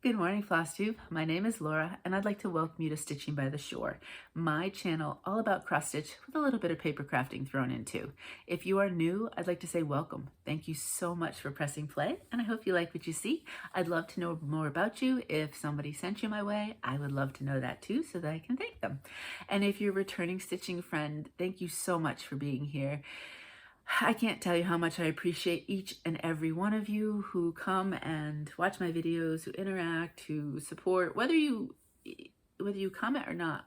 Good morning, Flosstube. My name is Laura, and I'd like to welcome you to Stitching by the Shore, my channel all about cross stitch with a little bit of paper crafting thrown in too. If you are new, I'd like to say welcome. Thank you so much for pressing play, and I hope you like what you see. I'd love to know more about you. If somebody sent you my way, I would love to know that too, so that I can thank them. And if you're a returning stitching friend, thank you so much for being here. I can't tell you how much I appreciate each and every one of you who come and watch my videos, who interact, who support, whether you comment or not.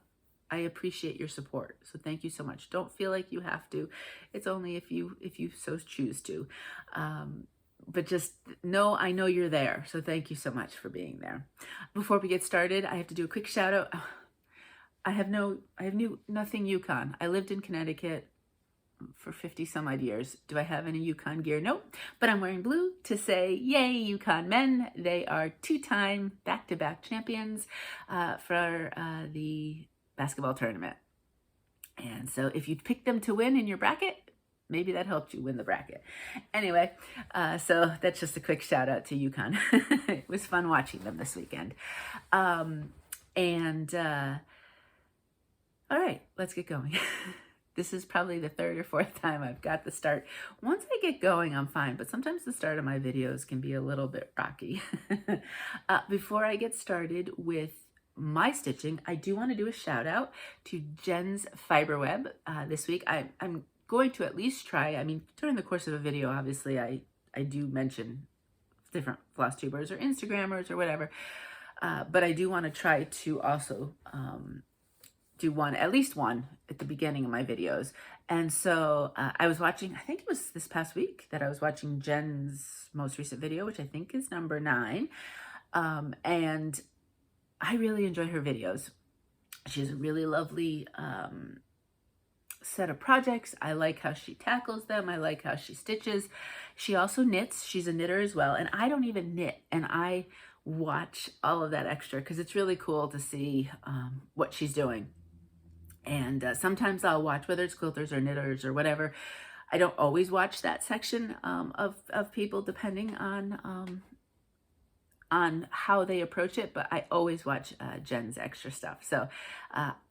I appreciate your support. So thank you so much. Don't feel like you have to. It's only if you so choose to. But just know I know you're there. So thank you so much for being there. Before we get started, I have to do a quick shout out. I have nothing Yukon. I lived in Connecticut for 50 some odd years. Do I have any Yukon gear? Nope. But I'm wearing blue to say, yay, Yukon men. They are two-time back-to-back champions for the basketball tournament. And so if you picked them to win in your bracket, maybe that helped you win the bracket. Anyway, so that's just a quick shout out to Yukon. It was fun watching them this weekend. All right, let's get going. This is probably the third or fourth time I've got the start. Once I get going, I'm fine, but sometimes the start of my videos can be a little bit rocky. Before I get started with my stitching, I do want to do a shout out to Jen's Fiberweb this week. I'm going to at least try, I mean, during the course of a video, obviously I do mention different floss tubers or Instagrammers or whatever, but I do want to try to also do at least one at the beginning of my videos. And so I was watching, I think it was this past week that I was watching Jen's most recent video, which I think is number 9. And I really enjoy her videos. She has a really lovely set of projects. I like how she tackles them. I like how she stitches. She also knits. She's a knitter as well. And I don't even knit. And I watch all of that extra because it's really cool to see what she's doing. And sometimes I'll watch, whether it's quilters or knitters or whatever. I don't always watch that section of people, depending on how they approach it, but I always watch Jen's extra stuff. So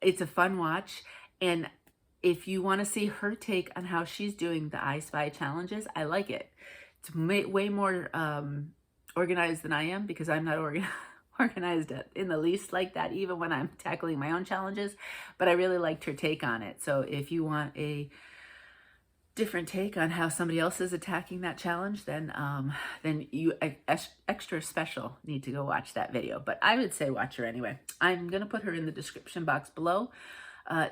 it's a fun watch. And if you want to see her take on how she's doing the I Spy challenges, I like it. It's way more organized than I am, because I'm not organized in the least like that, even when I'm tackling my own challenges. But I really liked her take on it. So if you want a different take on how somebody else is attacking that challenge, then you extra special need to go watch that video. But I would say watch her anyway. I'm gonna put her in the description box below.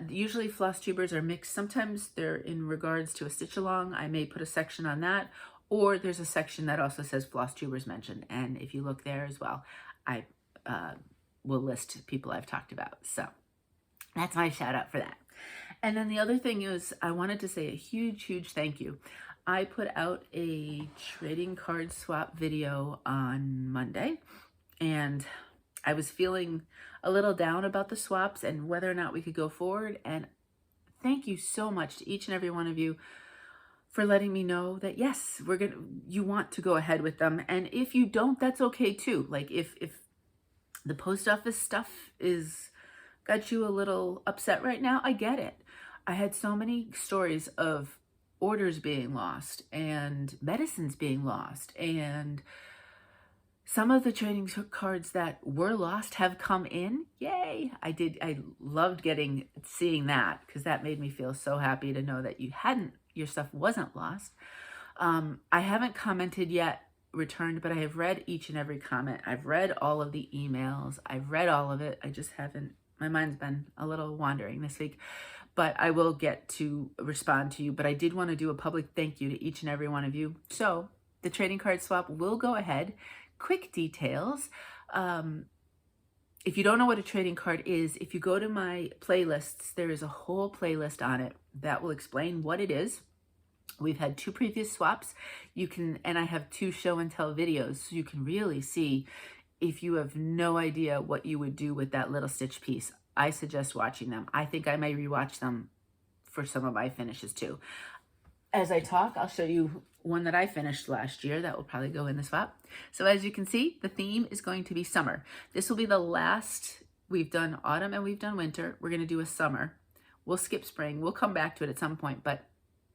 Usually floss tubers are mixed. Sometimes they're in regards to a stitch along. I may put a section on that, or there's a section that also says floss tubers mentioned. And if you look there as well, I will list people I've talked about. So that's my shout out for that. And then the other thing is, I wanted to say a huge thank you. I put out a trading card swap video on Monday, and I was feeling a little down about the swaps and whether or not we could go forward. And thank you so much to each and every one of you for letting me know that yes, you want to go ahead with them. And if you don't, that's okay too. Like if the post office stuff got you a little upset right now, I get it. I had so many stories of orders being lost and medicines being lost, and some of the trading cards that were lost have come in. Yay! I loved seeing that, because that made me feel so happy to know that your stuff wasn't lost. I haven't commented yet, returned, but I have read each and every comment. I've read all of the emails. I've read all of it. I just haven't, my mind's been a little wandering this week, but I will get to respond to you. But I did want to do a public thank you to each and every one of you. So the trading card swap will go ahead. Quick details. If you don't know what a trading card is, if you go to my playlists, there is a whole playlist on it that will explain what it is. We've had 2 previous swaps. And I have 2 show and tell videos, so you can really see if you have no idea what you would do with that little stitch piece. I suggest watching them. I think I may rewatch them for some of my finishes too. As I talk, I'll show you one that I finished last year that will probably go in the swap. So as you can see, the theme is going to be summer. This will be the last. We've done autumn and we've done winter. We're going to do a summer. We'll skip spring. We'll come back to it at some point, but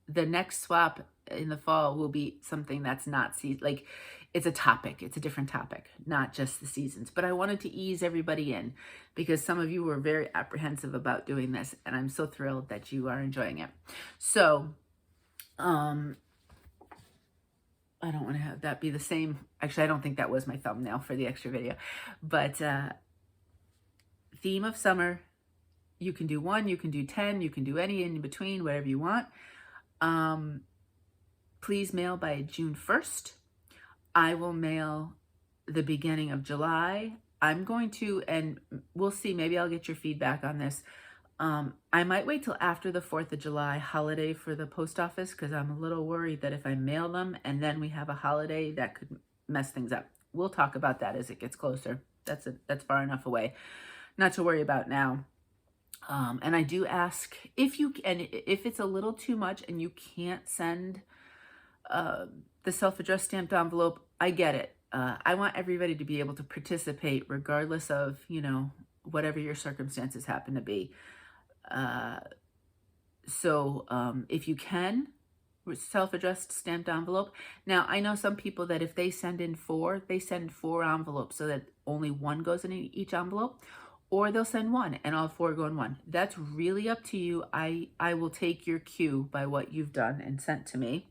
the next swap in the fall will be something that's not like it's a topic. It's a different topic, not just the seasons. But I wanted to ease everybody in because some of you were very apprehensive about doing this, and I'm so thrilled that you are enjoying it. So, I don't want to have that be the same. Actually, I don't think that was my thumbnail for the extra video, but theme of summer. You can do 1, you can do 10, you can do any in between, whatever you want. Please mail by June 1st. I will mail the beginning of July. I'm going to, and we'll see, maybe I'll get your feedback on this. I might wait till after the 4th of July holiday for the post office because I'm a little worried that if I mail them and then we have a holiday, that could mess things up. We'll talk about that as it gets closer. That's far enough away. Not to worry about now. And I do ask if it's a little too much and you can't send the self-addressed stamped envelope, I get it. I want everybody to be able to participate regardless of, you know, whatever your circumstances happen to be. So if you can, self-addressed stamped envelope. Now, I know some people that if they send in 4, they send 4 envelopes so that only 1 goes in each envelope. Or they'll send 1 and all 4 go in 1. That's really up to you. I will take your cue by what you've done and sent to me.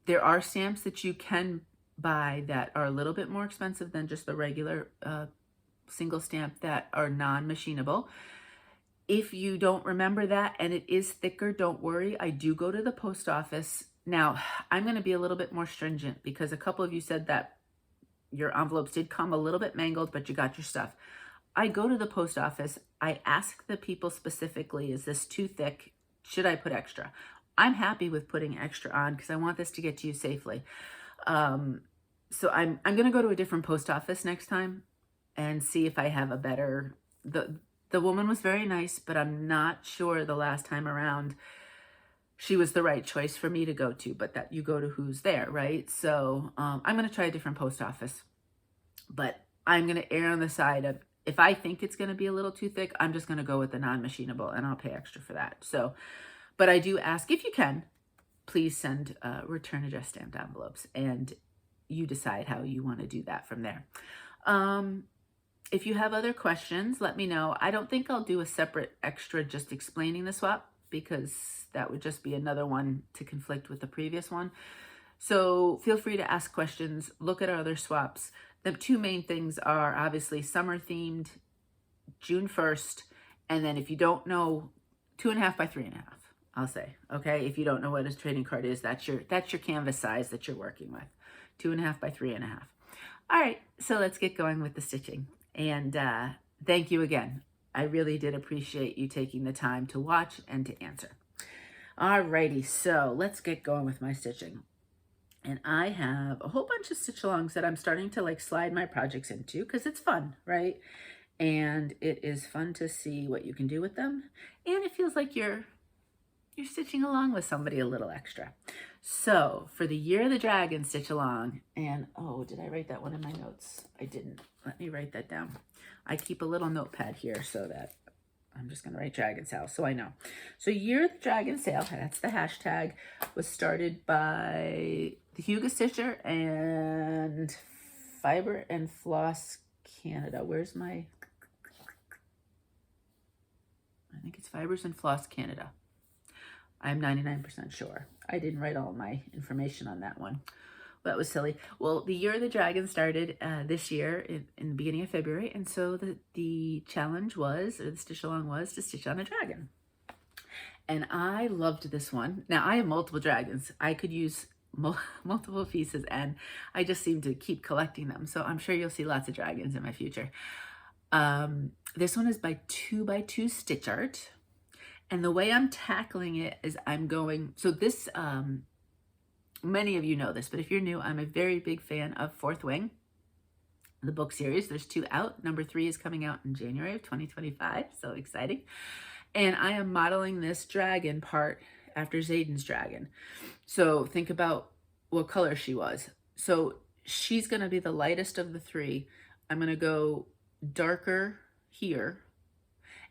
There are stamps that you can buy that are a little bit more expensive than just the regular single stamp that are non-machinable. If you don't remember that and it is thicker, don't worry. I do go to the post office. Now, I'm going to be a little bit more stringent because a couple of you said that your envelopes did come a little bit mangled, but you got your stuff. I go to the post office. I ask the people specifically, is this too thick? Should I put extra? I'm happy with putting extra on because I want this to get to you safely. So I'm going to go to a different post office next time and see if I have a better, the woman was very nice, but I'm not sure the last time around she was the right choice for me to go to, but that you go to who's there, right? So I'm going to try a different post office, but I'm going to err on the side of, if I think it's going to be a little too thick, I'm just going to go with the non-machinable and I'll pay extra for that. So, but I do ask, if you can, please send return address stamped envelopes, and you decide how you want to do that from there. If you have other questions, let me know. I don't think I'll do a separate extra just explaining the swap because that would just be another one to conflict with the previous one. So feel free to ask questions, look at our other swaps. The 2 main things are obviously summer themed, June 1st, and then if you don't know, 2.5 by 3.5, I'll say, okay? If you don't know what a trading card is, that's your canvas size that you're working with, 2.5 by 3.5. All right, so let's get going with the stitching. And thank you again. I really did appreciate you taking the time to watch and to answer. Alrighty, so let's get going with my stitching. And I have a whole bunch of stitch alongs that I'm starting to like slide my projects into because it's fun, right? And it is fun to see what you can do with them. And it feels like you're stitching along with somebody a little extra. So for the Year of the Dragon stitch along, and oh, did I write that one in my notes? I didn't. Let me write that down. I keep a little notepad here so that I'm just going to write Dragon Sale so I know. So Year of the Dragon Sale, that's the hashtag, was started by the Hugo Stitcher and Fiber and Floss Canada. Where's my, I think it's Fibers and Floss Canada. I'm 99% sure. I didn't write all my information on that one. That was silly. Well, the Year of the Dragon started this year in the beginning of February, and so the challenge was, or the stitch along was, to stitch on a dragon. And I loved this one. Now, I have multiple dragons. I could use multiple pieces, and I just seem to keep collecting them. So I'm sure you'll see lots of dragons in my future. This one is by 2x2 stitch art. And the way I'm tackling it is I'm going, so this, many of you know this, but if you're new, I'm a very big fan of Fourth Wing, the book series. There's 2 out. Number 3 is coming out in January of 2025. So exciting. And I am modeling this dragon part after Zayden's dragon. So think about what color she was. So she's going to be the lightest of the three. I'm going to go darker here,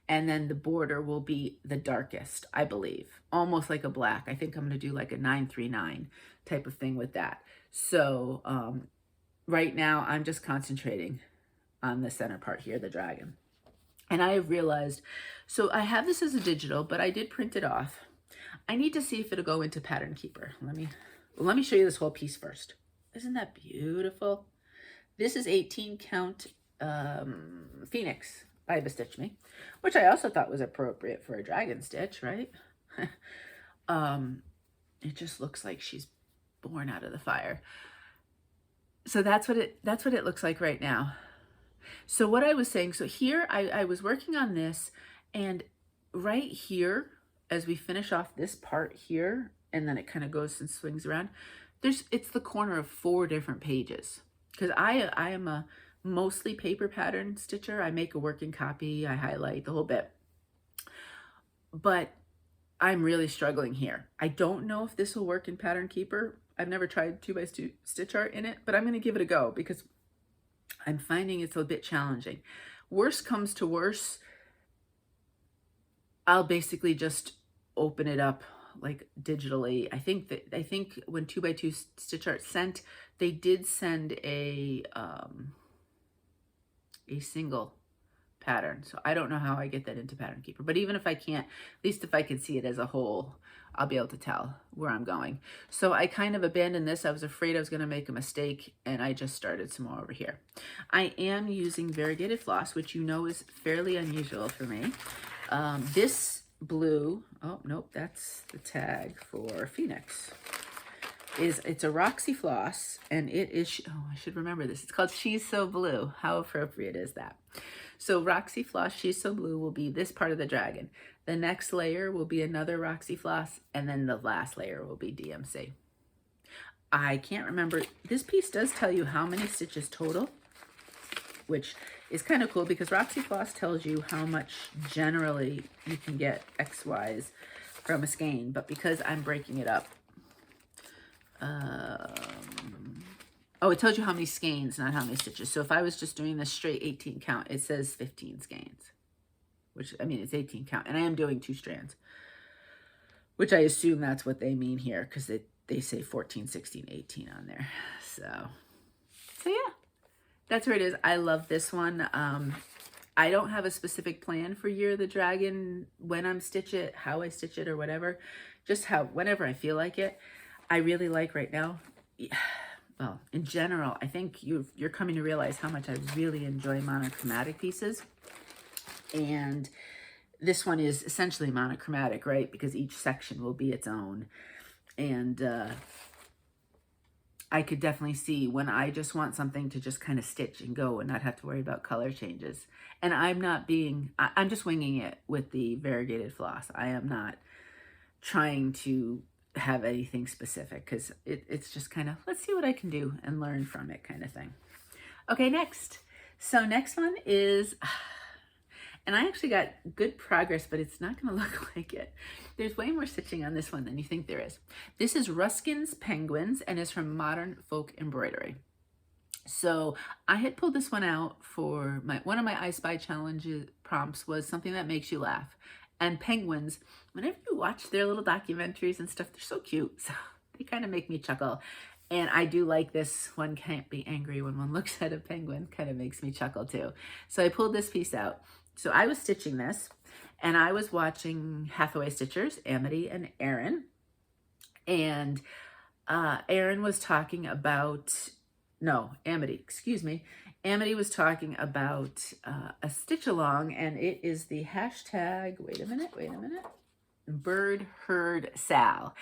and then the border will be the darkest, I believe, almost like a black. I think I'm going to do like a 939 type of thing with that. So right now I'm just concentrating on the center part here, the dragon. And I have realized, so I have this as a digital, but I did print it off. I need to see if it'll go into Pattern Keeper. Let me show you this whole piece first. Isn't that beautiful? This is 18 count Phoenix by Bestitchme, which I also thought was appropriate for a dragon stitch, right? It just looks like she's born out of the fire. So that's what it looks like right now. So what I was saying, so here I was working on this, and right here, as we finish off this part here, and then it kind of goes and swings around, it's the corner of 4 different pages. Because I am a mostly paper pattern stitcher. I make a working copy, I highlight the whole bit. But I'm really struggling here. I don't know if this will work in Pattern Keeper. I've never tried 2x2 stitch art in it, but I'm going to give it a go because I'm finding it's a bit challenging. Worst comes to worst, I'll basically just open it up like digitally. I think when 2x2 stitch art sent, they did send a single pattern. So I don't know how I get that into Pattern Keeper, but even if I can't, at least if I can see it as a whole, I'll be able to tell where I'm going. So I kind of abandoned this. I was afraid I was going to make a mistake, and I just started some more over here. I am using variegated floss, which you know is fairly unusual for me. This blue, oh nope, that's the tag for Phoenix. It's a Roxy floss, and it is, oh, I should remember this. It's called She's So Blue. How appropriate is that? So Roxy floss, She's So Blue will be this part of the dragon. The next layer will be another Roxy floss, and then the last layer will be DMC. I can't remember. This piece does tell you how many stitches total, which is kind of cool because Roxy floss tells you how much generally you can get XYs from a skein, but because I'm breaking it up, oh, it tells you how many skeins, not how many stitches. So if I was just doing this straight 18 count, it says 15 skeins, which, I mean, it's 18 count, and I am doing 2 strands, which I assume that's what they mean here, because they say 14, 16, 18 on there. So yeah, that's where it is. I love this one. I don't have a specific plan for Year of the Dragon, when I'm stitch it, how I stitch it, or whatever, just whenever I feel like it. I really like right now, well, in general, I think you're coming to realize how much I really enjoy monochromatic pieces. And this one is essentially monochromatic, right? Because each section will be its own. And I could definitely see when I just want something to just kind of stitch and go and not have to worry about color changes. And I'm just winging it with the variegated floss. I am not trying to have anything specific because it's just kind of, let's see what I can do and learn from it kind of thing. Okay, next. So next one is, and I actually got good progress, but it's not going to look like it. There's way more stitching on this one than you think there is. This is Ruskins Penguins and is from Modern Folk Embroidery. So I had pulled this one out for one of my I Spy challenges prompts was something that makes you laugh. And penguins, whenever you watch their little documentaries and stuff, they're so cute. So they kind of make me chuckle. And I do like this. One can't be angry when one looks at a penguin. Kind of makes me chuckle too. So I pulled this piece out. So I was stitching this, and I was watching Hathaway Stitchers, Amity and Aaron. And Aaron was talking about, no, Amity, excuse me. Amity was talking about a stitch along, and it is the hashtag, wait a minute, birdherdsal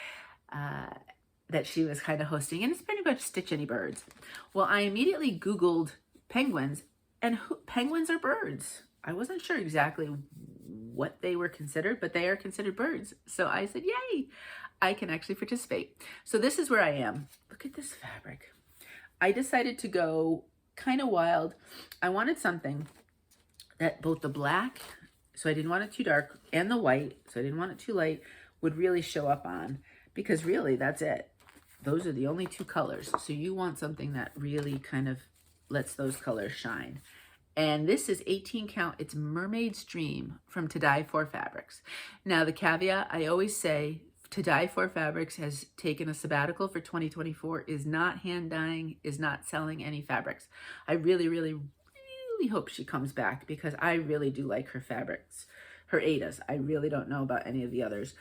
that she was kind of hosting, and it's pretty much Stitch Any Birds. Well, I immediately Googled penguins, and penguins are birds. I wasn't sure exactly what they were considered, but they are considered birds. So I said, yay, I can actually participate. So this is where I am. Look at this fabric. I decided to go kind of wild. I wanted something that both the black, so I didn't want it too dark, and the white, so I didn't want it too light, would really show up on, because really that's it. Those are the only two colors. So you want something that really kind of lets those colors shine. And this is 18 count. It's Mermaid's Dream from To Dye For Fabrics. Now the caveat, I always say, To Dye For Fabrics has taken a sabbatical for 2024, is not hand dyeing, is not selling any fabrics. I really, really, really hope she comes back, because I really do like her fabrics, her aidas. I really don't know about any of the others.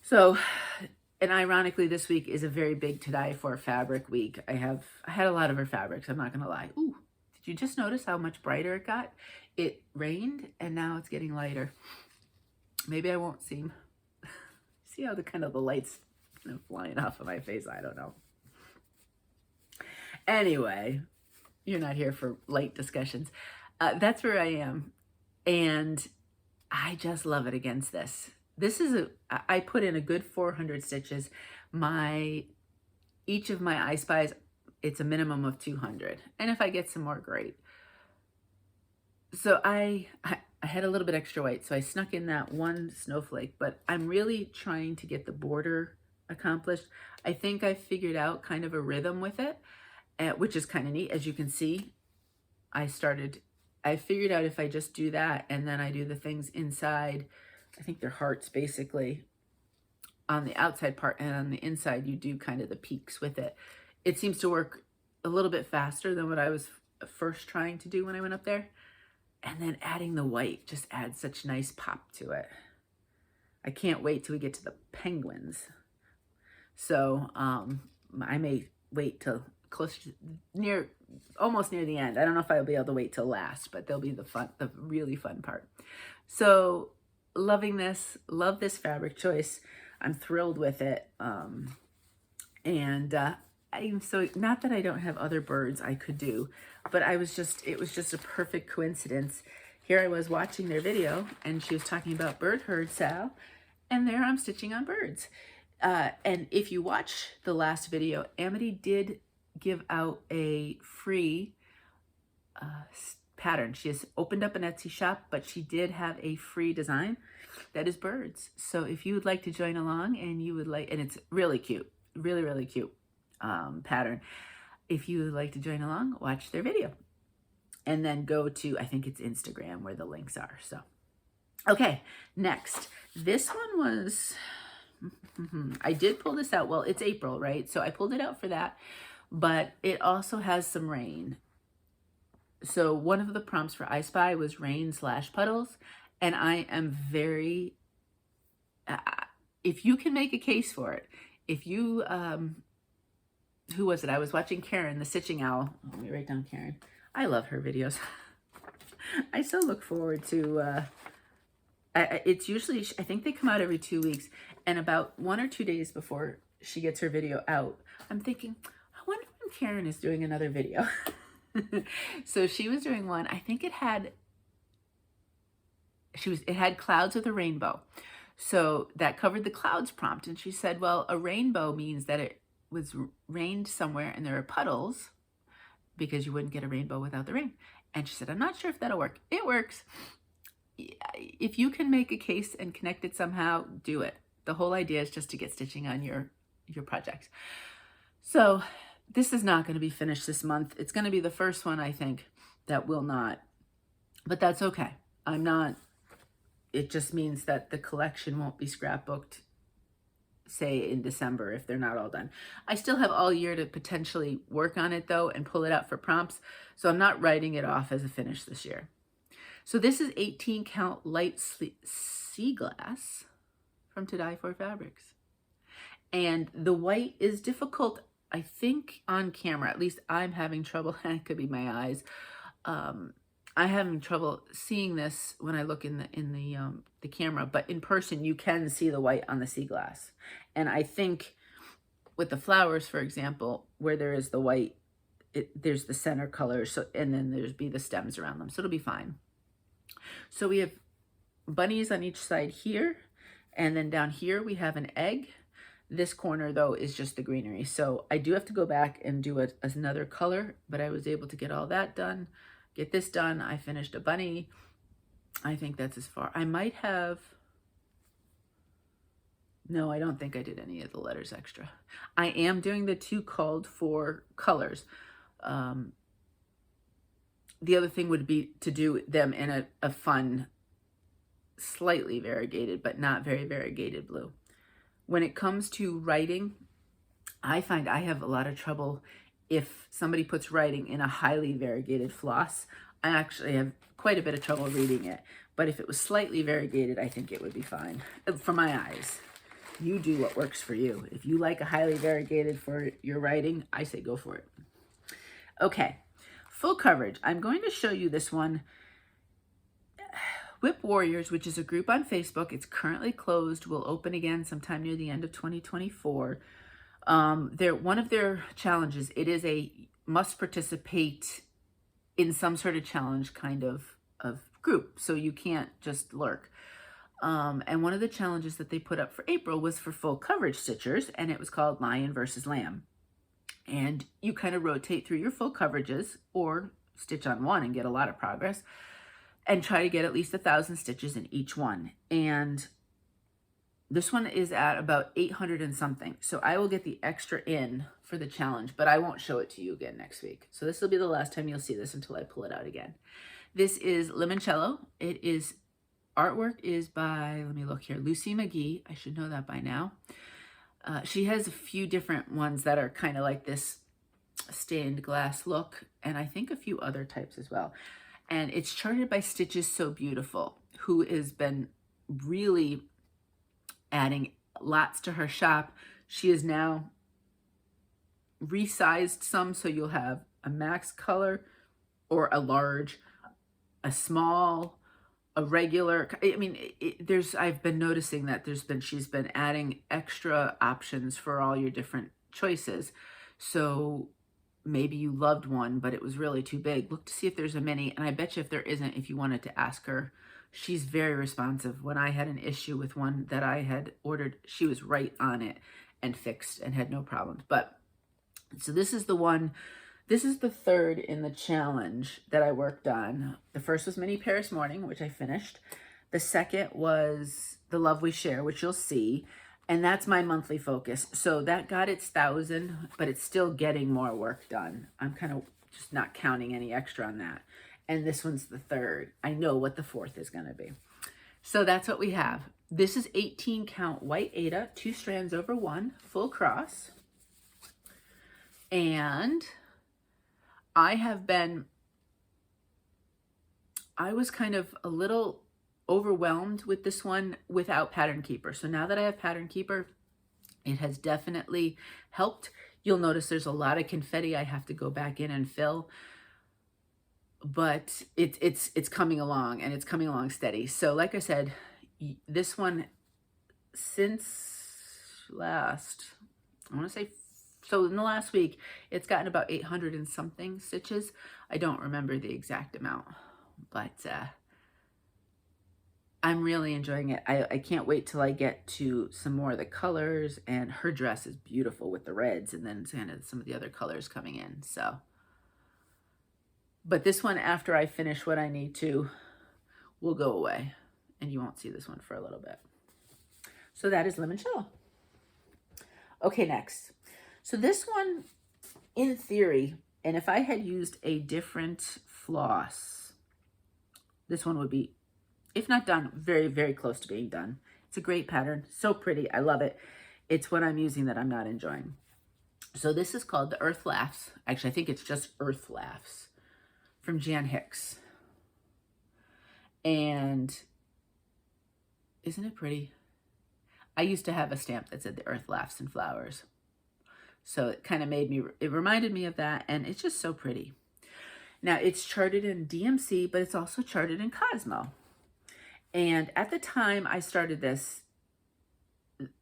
So, and ironically, this week is a very big To Dye For fabric week. I had a lot of her fabrics, I'm not gonna lie. Ooh, did you just notice how much brighter it got? It rained and now it's getting lighter. Maybe I won't see how the lights flying off of my face. I don't know. Anyway, you're not here for light discussions. That's where I am. And I just love it against this. This is I put in a good 400 stitches. Each of my I Spies, it's a minimum of 200. And if I get some more, great. So I had a little bit extra white, so I snuck in that one snowflake, but I'm really trying to get the border accomplished. I think I figured out kind of a rhythm with it, which is kind of neat. As you can see, I figured out if I just do that and then I do the things inside, I think they're hearts basically on the outside part, and on the inside you do kind of the peaks with it. It seems to work a little bit faster than what I was first trying to do when I went up there. And then adding the white just adds such nice pop to it. I can't wait till we get to the penguins. So I may wait till almost near the end. I don't know if I'll be able to wait till last, but there'll be the really fun part. So loving this, love this fabric choice. I'm thrilled with it. I'm so, not that I don't have other birds I could do, but it was just a perfect coincidence. Here I was watching their video and she was talking about birdherdsal, and there I'm stitching on birds. And if you watch the last video, Amity did give out a free pattern. She has opened up an Etsy shop, but she did have a free design that is birds. So if you would like to join along and you would like, and it's really cute, really, really cute pattern. If you would like to join along, watch their video and then go to, I think it's Instagram where the links are. So, okay, next, this one was, I did pull this out. Well, it's April, right? So I pulled it out for that, but it also has some rain. So one of the prompts for I Spy was rain/puddles. And I am very, if you can make a case for it, if you, who was it? I was watching Karen, the Stitching Owl. Let me write down Karen. I love her videos. I so look forward to, it's usually, I think they come out every 2 weeks, and about 1 or 2 days before she gets her video out, I'm thinking, I wonder when Karen is doing another video. So she was doing one, I think it had clouds with a rainbow. So that covered the clouds prompt. And she said, well, a rainbow means that it was rained somewhere and there are puddles, because you wouldn't get a rainbow without the rain. And she said, I'm not sure if that'll work. It works. If you can make a case and connect it somehow, do it. The whole idea is just to get stitching on your projects. So this is not going to be finished this month. It's going to be the first one, I think, that will not. But that's okay. It just means that the collection won't be scrapbooked, say, in December if they're not all done. I still have all year to potentially work on it, though, and pull it out for prompts. So I'm not writing it off as a finish this year. So this is 18 count light Seaglass from To Dye For Fabrics. And the white is difficult, I think, on camera. At least I'm having trouble. It could be my eyes. I'm having trouble seeing this when I look in the camera, but in person you can see the white on the Seaglass. And I think with the flowers, for example, where there is the white, there's the center color, so, and then there's the stems around them, so it'll be fine. So we have bunnies on each side here, and then down here we have an egg. This corner, though, is just the greenery. So I do have to go back and do another color, but I was able to get all that done. Get this done. I finished a bunny. I think that's as far. I might have, No, I don't think I did any of the letters extra. I am doing the 2 called for colors. The other thing would be to do them in a fun, slightly variegated, but not very variegated blue. When it comes to writing, I find I have a lot of trouble if somebody puts writing in a highly variegated floss. I actually have quite a bit of trouble reading it. But if it was slightly variegated, I think it would be fine for my eyes. You do what works for you. If you like a highly variegated for your writing, I say go for it. Okay, full coverage. I'm going to show you this one. Whip Warriors, which is a group on Facebook. It's currently closed. Will open again sometime near the end of 2024. One of their challenges, it is a must participate in some sort of challenge kind of group. So you can't just lurk. And one of the challenges that they put up for April was for full coverage stitchers, and it was called Lion versus Lamb. And you kind of rotate through your full coverages or stitch on one and get a lot of progress and try to get at least 1,000 stitches in each one. And this one is at about 800 and something. So I will get the extra in for the challenge, but I won't show it to you again next week. So this will be the last time you'll see this until I pull it out again. This is Limoncello. Artwork is by, let me look here, Magee. I should know that by now. She has a few different ones that are kind of like this stained glass look, and I think a few other types as well. And it's charted by Stitches So Beautiful, who has been really adding lots to her shop. She is now resized some, so you'll have a max color or a large, a small, a regular. I mean, I've been noticing that she's been adding extra options for all your different choices. So maybe you loved one, but it was really too big. Look to see if there's a mini, and I bet you if there isn't, if you wanted to ask her, she's very responsive. When I had an issue with one that I had ordered, she was right on it and fixed and had no problems. But so this is the one. This is the third in the challenge that I worked on. The first was Mini Paris Morning, which I finished. The second was The Love We Share, which you'll see. And that's my monthly focus. So that got its 1,000, but it's still getting more work done. I'm kind of just not counting any extra on that. And this one's the third. I know what the fourth is going to be. So that's what we have. This is 18 count white Aida, 2 strands over 1, full cross. And I was kind of a little overwhelmed with this one without Pattern Keeper. So now that I have Pattern Keeper, it has definitely helped. You'll notice there's a lot of confetti I have to go back in and fill, but it's coming along, and it's coming along steady. So like I said, this one, since last, I want to say, so in the last week, it's gotten about 800 and something stitches. I don't remember the exact amount, but I'm really enjoying it. I can't wait till I get to some more of the colors, and her dress is beautiful with the reds, and then kind of some of the other colors coming in. So, but this one, after I finish what I need to, will go away, and you won't see this one for a little bit. So that is Limoncello. Okay, next. So this one, in theory, and if I had used a different floss, this one would be, if not done, very, very close to being done. It's a great pattern. So pretty. I love it. It's what I'm using that I'm not enjoying. So this is called the Earth Laughs. Actually, I think it's just Earth Laughs from Jan Hicks. And isn't it pretty? I used to have a stamp that said the Earth Laughs and Flowers. So it kind of it reminded me of that, and it's just so pretty. Now, it's charted in DMC, but it's also charted in Cosmo. And at the time I started this,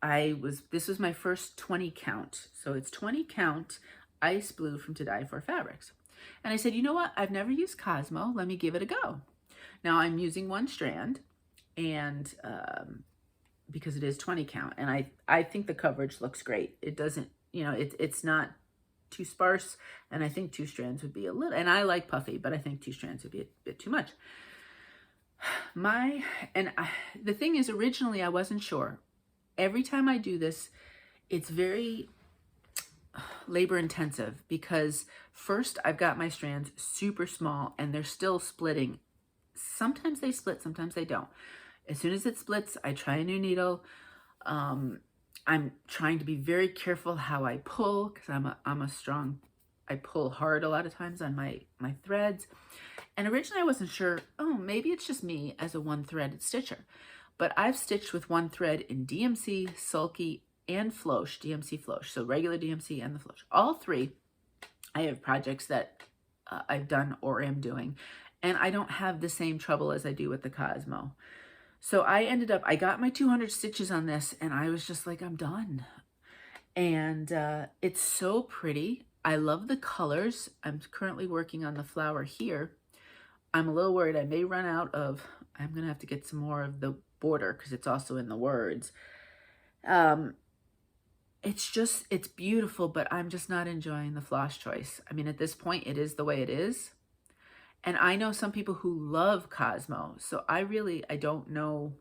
this was my first 20 count. So it's 20 count ice blue from To Die For Fabrics. And I said, you know what? I've never used Cosmo. Let me give it a go. Now I'm using 1 strand, and because it is 20 count, and I think the coverage looks great. It doesn't, you know, it's not too sparse, and I think 2 strands would be a little, and I like puffy, but I think 2 strands would be a bit too much. The thing is, originally I wasn't sure. every time I do this, it's very labor intensive because first I've got my strands super small and they're still splitting. Sometimes they split, sometimes they don't. As soon as it splits, I try a new needle. I'm trying to be very careful how I pull because I'm a strong, I pull hard a lot of times on my threads. And originally I wasn't sure, oh, maybe it's just me as a one-threaded stitcher. But I've stitched with one thread in DMC, sulky, and floche, DMC floche. So regular DMC and the floche. All three, I have projects that I've done or am doing. And I don't have the same trouble as I do with the Cosmo. So I got my 200 stitches on this and I was just like, I'm done. And it's so pretty. I love the colors. I'm currently working on the flower here. I'm a little worried I may run out of, I'm going to have to get some more of the border because it's also in the words. It's beautiful, but I'm just not enjoying the floss choice. I mean, at this point, it is the way it is. And I know some people who love Cosmo. So I don't know.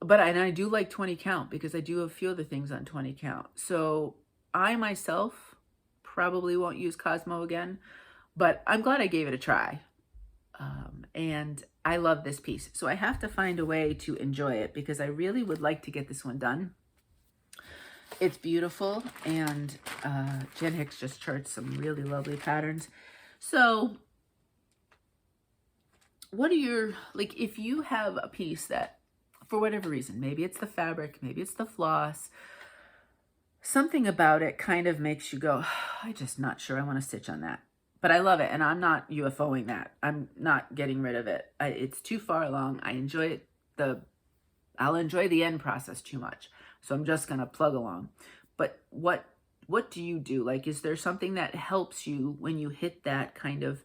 But I do like 20 count because I do a few other things on 20 count. So I myself probably won't use Cosmo again, but I'm glad I gave it a try. And I love this piece. So I have to find a way to enjoy it because I really would like to get this one done. It's beautiful, and Jen Hicks just charts some really lovely patterns. So what are your, like, if you have a piece that, for whatever reason, maybe it's the fabric, maybe it's the floss, something about it kind of makes you go, I'm just not sure I want to stitch on that. But I love it, and I'm not UFOing that. I'm not getting rid of it. It's too far along. I enjoy it. I'll enjoy the end process too much. So I'm just going to plug along. But what do you do? Like, is there something that helps you when you hit that kind of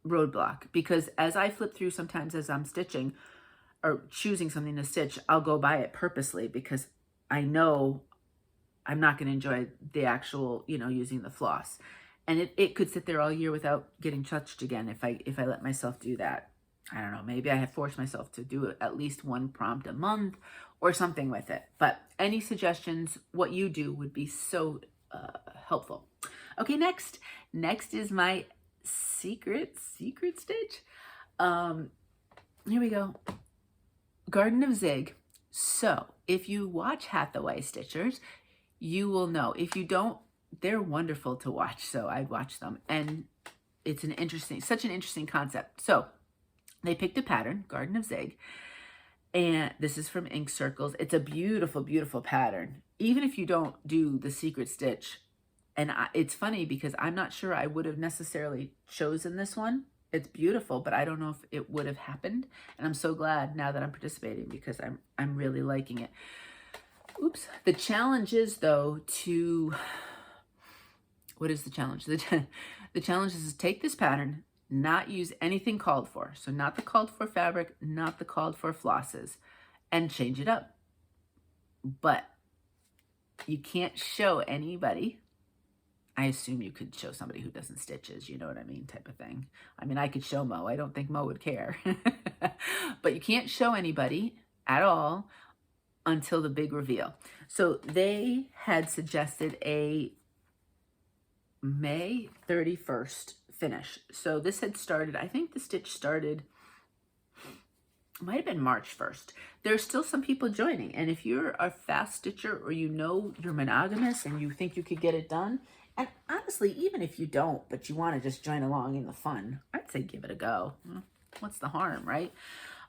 roadblock? Because as I flip through sometimes as I'm stitching or choosing something to stitch, I'll go by it purposely because I know I'm not going to enjoy the actual, using the floss. And it could sit there all year without getting touched again if I let myself do that. I don't know, maybe I have forced myself to do at least one prompt a month or something with it. But any suggestions, what you do would be so helpful. Okay, next is my secret stitch. Here we go. Garden of Zig. So if you watch Hathaway Stitchers, you will know. If you don't, they're wonderful to watch. So I'd watch them. And it's such an interesting concept. So they picked a pattern, Garden of Zig, and this is from Ink Circles. It's a beautiful, beautiful pattern, even if you don't do the secret stitch. And it's funny because I'm not sure I would have necessarily chosen this one. It's beautiful, but I don't know if it would have happened. And I'm so glad now that I'm participating because I'm really liking it. Oops. The challenge is, though, what is the challenge? The challenge is to take this pattern, not use anything called for. So not the called for fabric, not the called for flosses, and change it up. But you can't show anybody. I assume you could show somebody who doesn't stitches, you know what I mean, type of thing. I mean, I could show Mo. I don't think Mo would care. But you can't show anybody at all until the big reveal. So they had suggested a May 31st finish. So this had started, I think the stitch started, might have been March 1st. There's still some people joining. And if you're a fast stitcher or you're monogamous and you think you could get it done, and honestly, even if you don't, but you want to just join along in the fun, I'd say give it a go. What's the harm, right?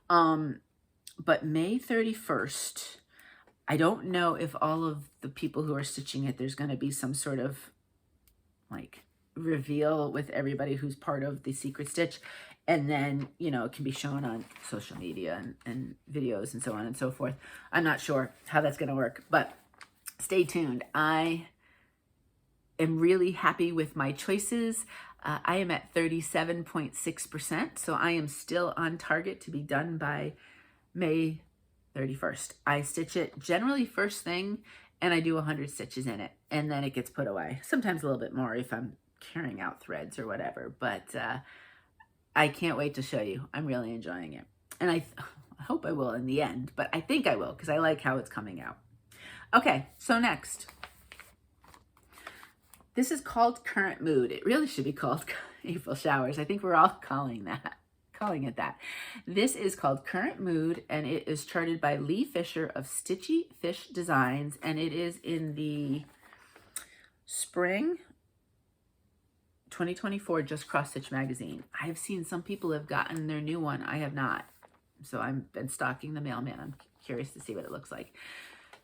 But May 31st, I don't know if all of the people who are stitching it, there's going to be some sort of like reveal with everybody who's part of the secret stitch. And then, it can be shown on social media and videos and so on and so forth. I'm not sure how that's going to work, but stay tuned. I am really happy with my choices. I am at 37.6%, so I am still on target to be done by May 31st. I stitch it generally first thing, and I do 100 stitches in it, and then it gets put away. Sometimes a little bit more if I'm carrying out threads or whatever, but I can't wait to show you. I'm really enjoying it. And I hope I will in the end, but I think I will because I like how it's coming out. Okay, so next. This is called Current Mood. It really should be called April Showers. I think we're all calling it that. This is called Current Mood, and it is charted by Lee Fisher of Stitchy Fish Designs, and it is in the spring 2024 Just Cross Stitch magazine. I have seen some people have gotten their new one. I have not. So I've been stalking the mailman. I'm curious to see what it looks like.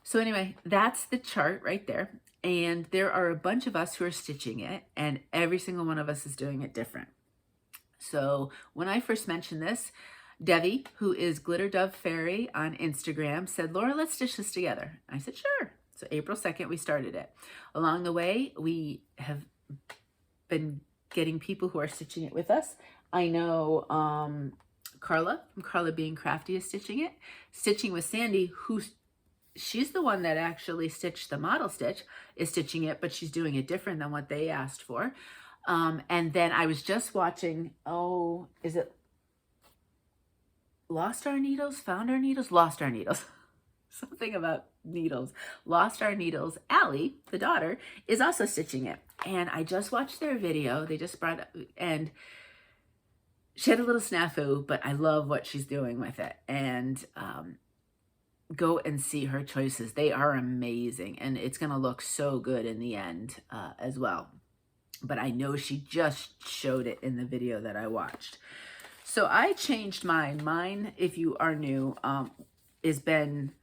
So anyway, that's the chart right there. And there are a bunch of us who are stitching it, and every single one of us is doing it different. So when I first mentioned this, Debbie, who is Glitter Dove Fairy on Instagram, said, Laura, let's stitch this together. I said, sure. So April 2nd, we started it. Along the way, we have been getting people who are stitching it with us. I know Carla, from Carla Being Crafty, is stitching it. Stitching with Sandy, she's the one that actually stitched the model stitch, is stitching it, but she's doing it different than what they asked for. And then I was just watching, is it Lost Our Needles? Found Our Needles? Lost Our Needles. Something about needles. Lost Our Needles. Allie, the daughter, is also stitching it. And I just watched their video. They just brought up, and she had a little snafu, but I love what she's doing with it. And go and see her choices. They are amazing, and it's going to look so good in the end as well. But I know she just showed it in the video that I watched. So I changed mine. Mine, if you are new, has been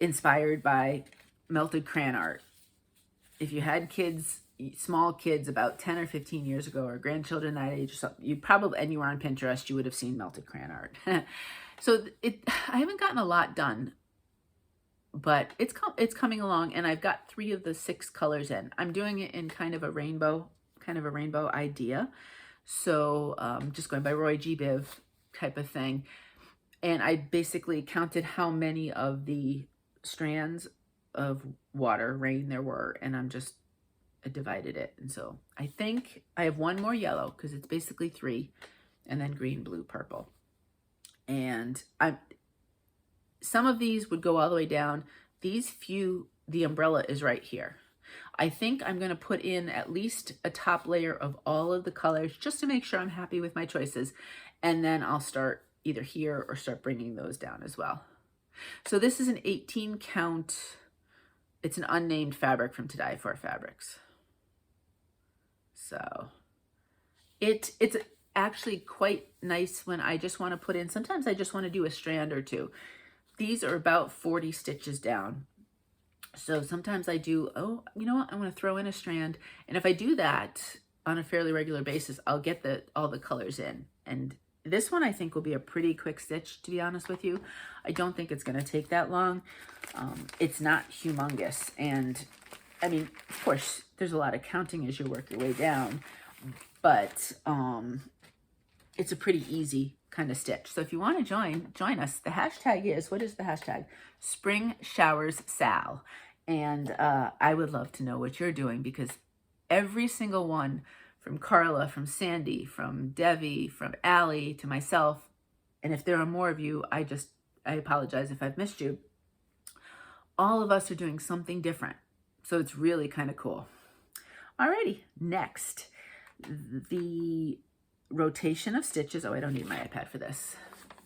inspired by melted crayon art. If you had kids, small kids about 10 or 15 years ago, or grandchildren that age or something, you probably, and you were on Pinterest, you would have seen melted crayon art. So I haven't gotten a lot done, but it's coming along, and I've got 3 of the 6 colors in. I'm doing it in kind of a rainbow idea. So just going by Roy G. Biv type of thing. And I basically counted how many of the strands of water, rain there were, and I divided it. And so I think I have 1 more yellow, because it's basically 3, and then green, blue, purple. And some of these would go all the way down. These few, the umbrella is right here. I think I'm going to put in at least a top layer of all of the colors just to make sure I'm happy with my choices. And then I'll start either here or start bringing those down as well. So this is an 18 count. It's an unnamed fabric from To Dye For Fabrics. So it's actually quite nice when I just want to put in, sometimes I just want to do a strand or 2. These are about 40 stitches down. So sometimes I do, you know what, I'm going to throw in a strand. And if I do that on a fairly regular basis, I'll get all the colors in. And this one I think will be a pretty quick stitch, to be honest with you. I don't think it's going to take that long. It's not humongous. And I mean, of course, there's a lot of counting as you work your way down, but it's a pretty easy kind of stitch. So if you want to join us. The hashtag is, what is the hashtag? Spring Showers Sal. And I would love to know what you're doing, because every single one, from Carla, from Sandy, from Debbie, from Allie, to myself, and if there are more of you, I apologize if I've missed you. All of us are doing something different. So it's really kind of cool. Alrighty, next, the rotation of stitches. Oh, I don't need my iPad for this.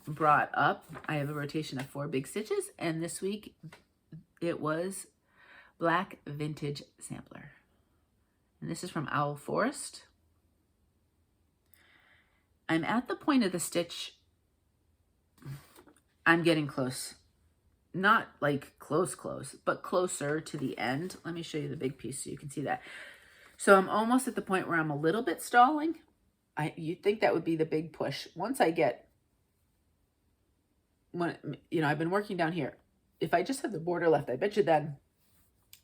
Brought up, I have a rotation of 4 big stitches, and this week it was Black Vintage Sampler. And this is from Owl Forest. I'm at the point of the stitch. I'm getting close. Not like close, but closer to the end. Let me show you the big piece so you can see that. So I'm almost at the point where I'm a little bit stalling. You'd think that would be the big push. Once I get, I've been working down here. If I just have the border left, I bet you then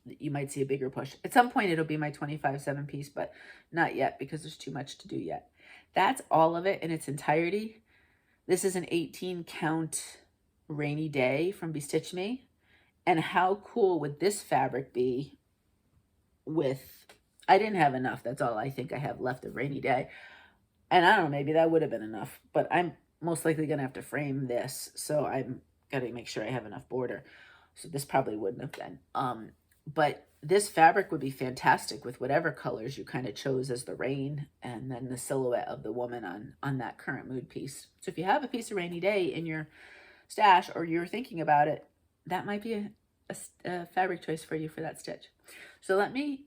you might see a bigger push. At some point it'll be my 25/7 piece, but not yet, because there's too much to do yet. That's all of it in its entirety. This is an 18 count rainy day from Bestitchme. And how cool would this fabric be with, I didn't have enough. That's all I think I have left of rainy day. And I don't know, maybe that would have been enough, but I'm most likely going to have to frame this. So I'm got to make sure I have enough border. So this probably wouldn't have been. But this fabric would be fantastic with whatever colors you kind of chose as the rain and then the silhouette of the woman on that current mood piece. So if you have a piece of rainy day in your stash or you're thinking about it, that might be a fabric choice for you for that stitch. So let me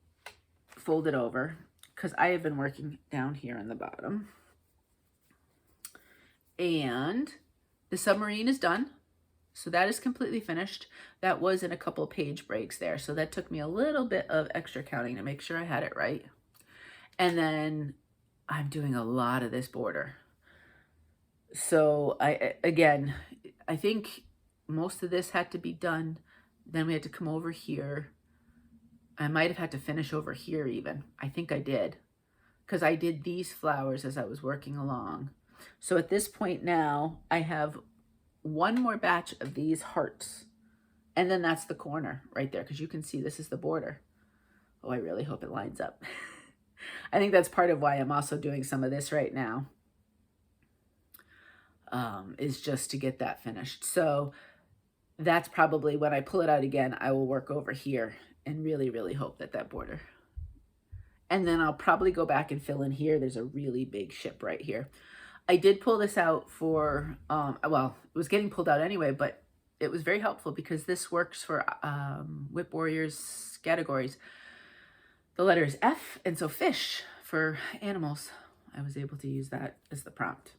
fold it over because I have been working down here on the bottom. And the submarine is done. So that is completely finished. That was in a couple page breaks there. So that took me a little bit of extra counting to make sure I had it right. And then I'm doing a lot of this border. So I think most of this had to be done. Then we had to come over here. I might have had to finish over here even. I think I did. Because I did these flowers as I was working along. So at this point now, I have one more batch of these hearts. And then that's the corner right there. Because you can see this is the border. Oh, I really hope it lines up. I think that's part of why I'm also doing some of this right now. Is just to get that finished. So that's probably when I pull it out again, I will work over here and really, really hope that that border. And then I'll probably go back and fill in here. There's a really big ship right here. I did pull this out for, well, it was getting pulled out anyway, but it was very helpful because this works for Whip Warriors categories. The letter is F, and so fish for animals. I was able to use that as the prompt.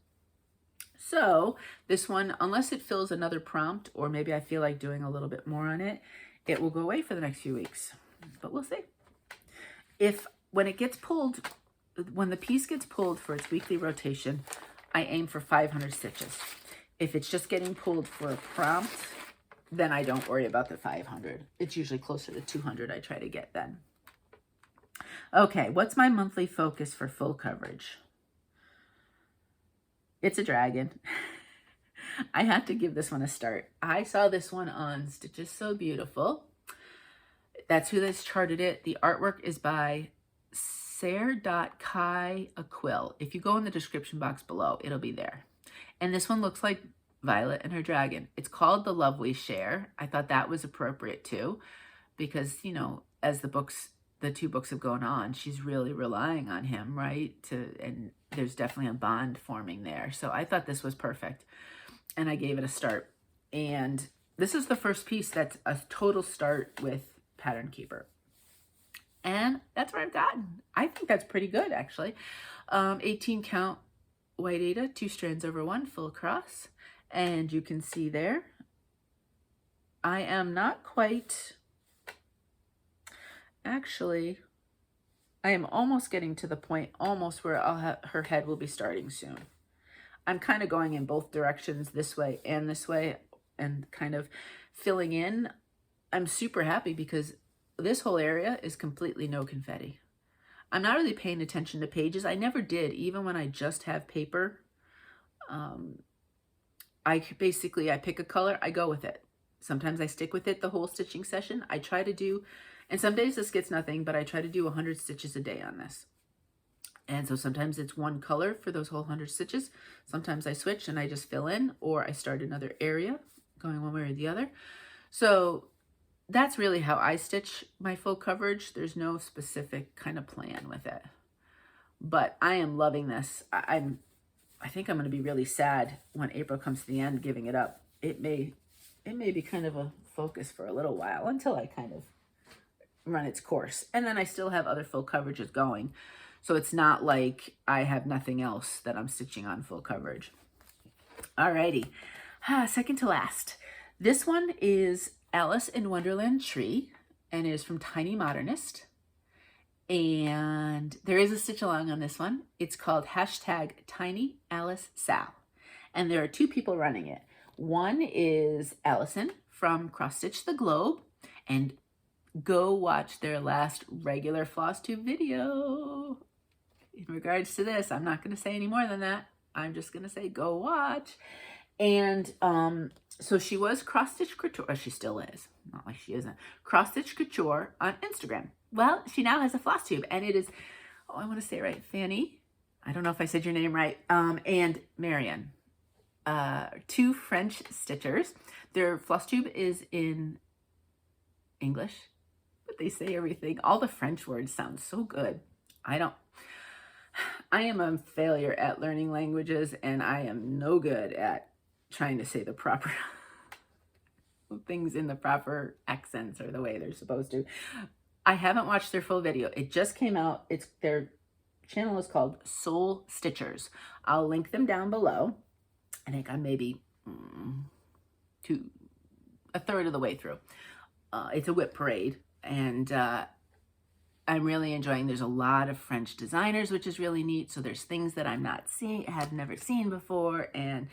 So this one, unless it fills another prompt, or maybe I feel like doing a little bit more on it, it will go away for the next few weeks, but we'll see. When it gets pulled, when the piece gets pulled for its weekly rotation, I aim for 500 stitches. If it's just getting pulled for a prompt, then I don't worry about the 500. It's usually closer to 200 I try to get then. Okay, what's my monthly focus for full coverage? It's a dragon. I had to give this one a start. I saw this one on Stitches So Beautiful. That's who this charted it. The artwork is by Serr.Kai, a Quill. If you go in the description box below, it'll be there. And this one looks like Violet and her dragon. It's called The Love We Share. I thought that was appropriate too, because, you know, as the two books have gone on, she's really relying on him, right? And there's definitely a bond forming there. So I thought this was perfect. And I gave it a start. And this is the first piece that's a total start with Pattern Keeper. And that's where I've gotten. I think that's pretty good, actually. 18 count white aida, 2 strands over 1, full cross. And you can see there, I am not quite, actually, I am almost getting to the point, almost where her head will be starting soon. I'm kind of going in both directions, this way, and kind of filling in. I'm super happy because this whole area is completely no confetti. I'm not really paying attention to pages. I never did, even when I just have paper. I pick a color, I go with it. Sometimes I stick with it the whole stitching session. I try to do, and some days this gets nothing, but I try to do 100 stitches a day on this. And so sometimes it's one color for those whole 100 stitches. Sometimes I switch and I just fill in, or I start another area going one way or the other. So that's really how I stitch my full coverage. There's no specific kind of plan with it. But I am loving this. I think I'm going to be really sad when April comes to the end giving it up. It may be kind of a focus for a little while until I kind of run its course. And then I still have other full coverages going. So it's not like I have nothing else that I'm stitching on full coverage. Alrighty, second to last. This one is Alice in Wonderland Tree, and it is from Tiny Modernist. And there is a stitch along on this one. It's called #TinyAliceSal. And there are 2 people running it. One is Allison from Cross Stitch the Globe, and go watch their last regular Flosstube video. In regards to this, I'm not going to say any more than that. I'm just going to say go watch. And so she was Cross Stitch Couture, or she still is, not like she isn't, Cross Stitch Couture on Instagram. Well, she now has a Flosstube, and it is, oh, I want to say it right, Fanny. I don't know if I said your name right. And Marion. two French stitchers. Their Flosstube is in English, but they say everything. All the French words sound so good. I am a failure at learning languages, and I am no good at trying to say the proper things in the proper accents or the way they're supposed to. I haven't watched their full video. It just came out. Their channel is called Soul Stitchers. I'll link them down below. I think I'm maybe a third of the way through. It's a whip parade, and I'm really enjoying. There's a lot of French designers, which is really neat. So there's things that I'm not seeing, had never seen before, and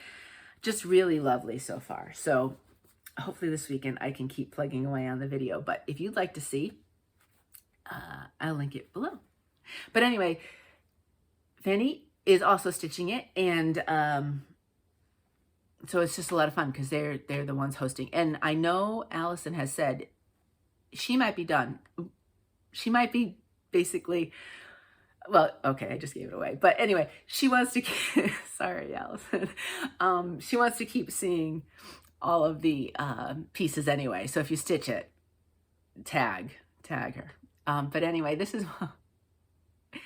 just really lovely so far. So hopefully this weekend I can keep plugging away on the video. But if you'd like to see, I'll link it below. But anyway, Fanny is also stitching it, and so it's just a lot of fun because they're the ones hosting. And I know Allison has said she might be done. She might be basically, well, okay, I just gave it away. But anyway, she wants to keep, sorry, Allison. She wants to keep seeing all of the pieces anyway. So if you stitch it, tag her. But anyway, this is, yeah,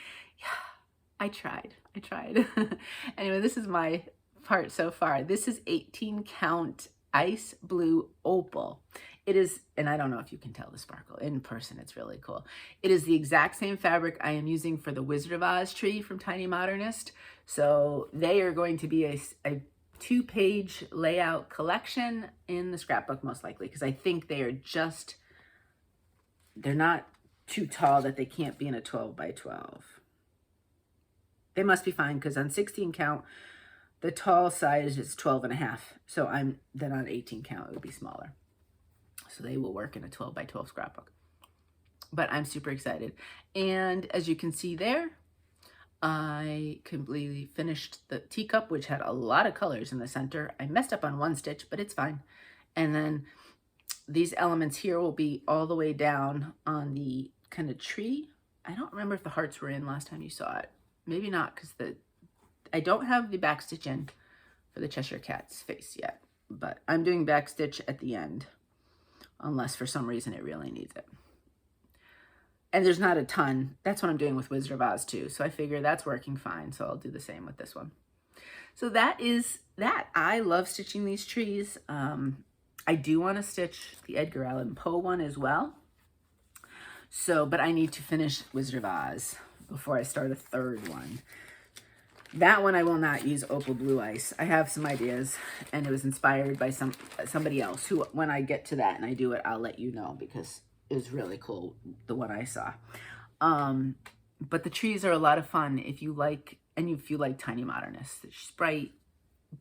I tried. Anyway, this is my part so far. This is 18 count ice blue opal. It is, and I don't know if you can tell the sparkle in person, it's really cool. It is the exact same fabric I am using for the Wizard of Oz tree from Tiny Modernist. So they are going to be a 2-page layout collection in the scrapbook, most likely, because I think they're not too tall that they can't be in a 12 by 12. They must be fine, because on 16 count, the tall size is 12.5. So then on 18 count, it would be smaller. So they will work in a 12 by 12 scrapbook. But I'm super excited. And as you can see there, I completely finished the teacup, which had a lot of colors in the center. I messed up on one stitch, but it's fine. And then these elements here will be all the way down on the kind of tree. I don't remember if the hearts were in last time you saw it. Maybe not, because I don't have the back stitch in for the Cheshire Cat's face yet, but I'm doing back stitch at the end, unless for some reason it really needs it. And there's not a ton. That's what I'm doing with Wizard of Oz too. So I figure that's working fine. So I'll do the same with this one. So that is that. I love stitching these trees. I do want to stitch the Edgar Allan Poe one as well. So, but I need to finish Wizard of Oz before I start a third one. That one I will not use opal blue ice. I have some ideas, and it was inspired by somebody else who, when I get to that and I do it, I'll let you know, because it was really cool, the one I saw. But the trees are a lot of fun if you like, Tiny Modernists. It's bright,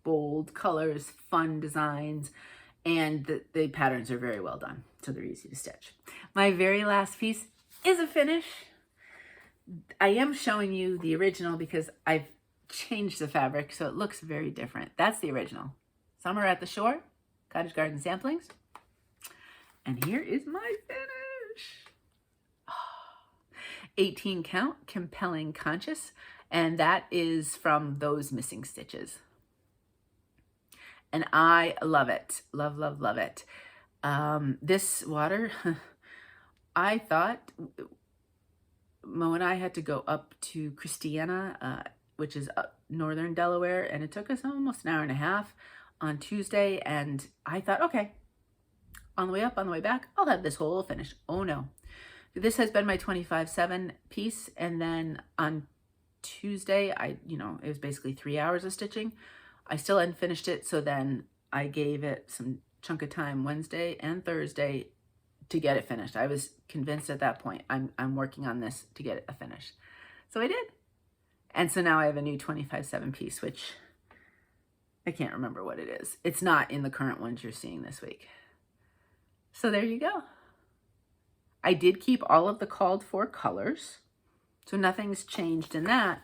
bold colors, fun designs, and the patterns are very well done, so they're easy to stitch. My very last piece is a finish. I am showing you the original because I've changed the fabric so it looks very different. That's the original. Summer at the Shore, Cottage Garden Samplings. And here is my finish. 18 count, Compelling Conscious. And that is from those missing stitches. And I love it. Love, love, love it. This water, I thought Mo and I had to go up to Christiana, which is northern Delaware, and it took us almost an hour and a half on Tuesday, and I thought, okay, on the way up, on the way back, I'll have this whole finish. Oh no. This has been my 25/7 piece, and then on Tuesday, it was basically 3 hours of stitching. I still hadn't finished it, so then I gave it some chunk of time Wednesday and Thursday to get it finished. I was convinced at that point, I'm working on this to get it finished. So I did. And so now I have a new 25/7 piece, which I can't remember what it is. It's not in the current ones you're seeing this week. So there you go. I did keep all of the called for colors, so nothing's changed in that,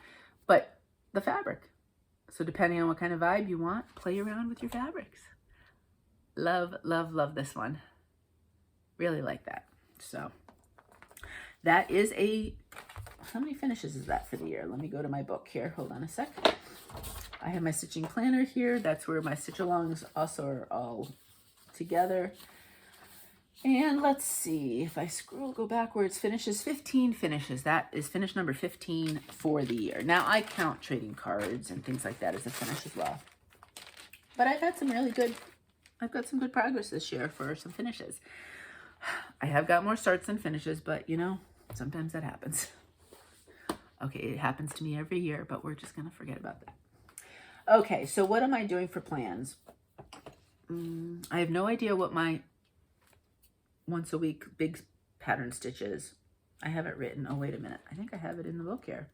but the fabric. So depending on what kind of vibe you want, play around with your fabrics. Love, love, love this one. Really like that. So that is how many finishes is that for the year? Let me go to my book here. Hold on a sec. I have my stitching planner here. That's where my stitch-alongs also are all together. And let's see, if I go backwards, finishes, 15 finishes. That is finish number 15 for the year. Now, I count trading cards and things like that as a finish as well. But I've got some good progress this year for some finishes. I have got more starts than finishes, but you know, sometimes that happens. Okay, it happens to me every year, but we're just going to forget about that. Okay, so what am I doing for plans? I have no idea what my once a week big pattern stitch is. I have it written. Oh, wait a minute. I think I have it in the book here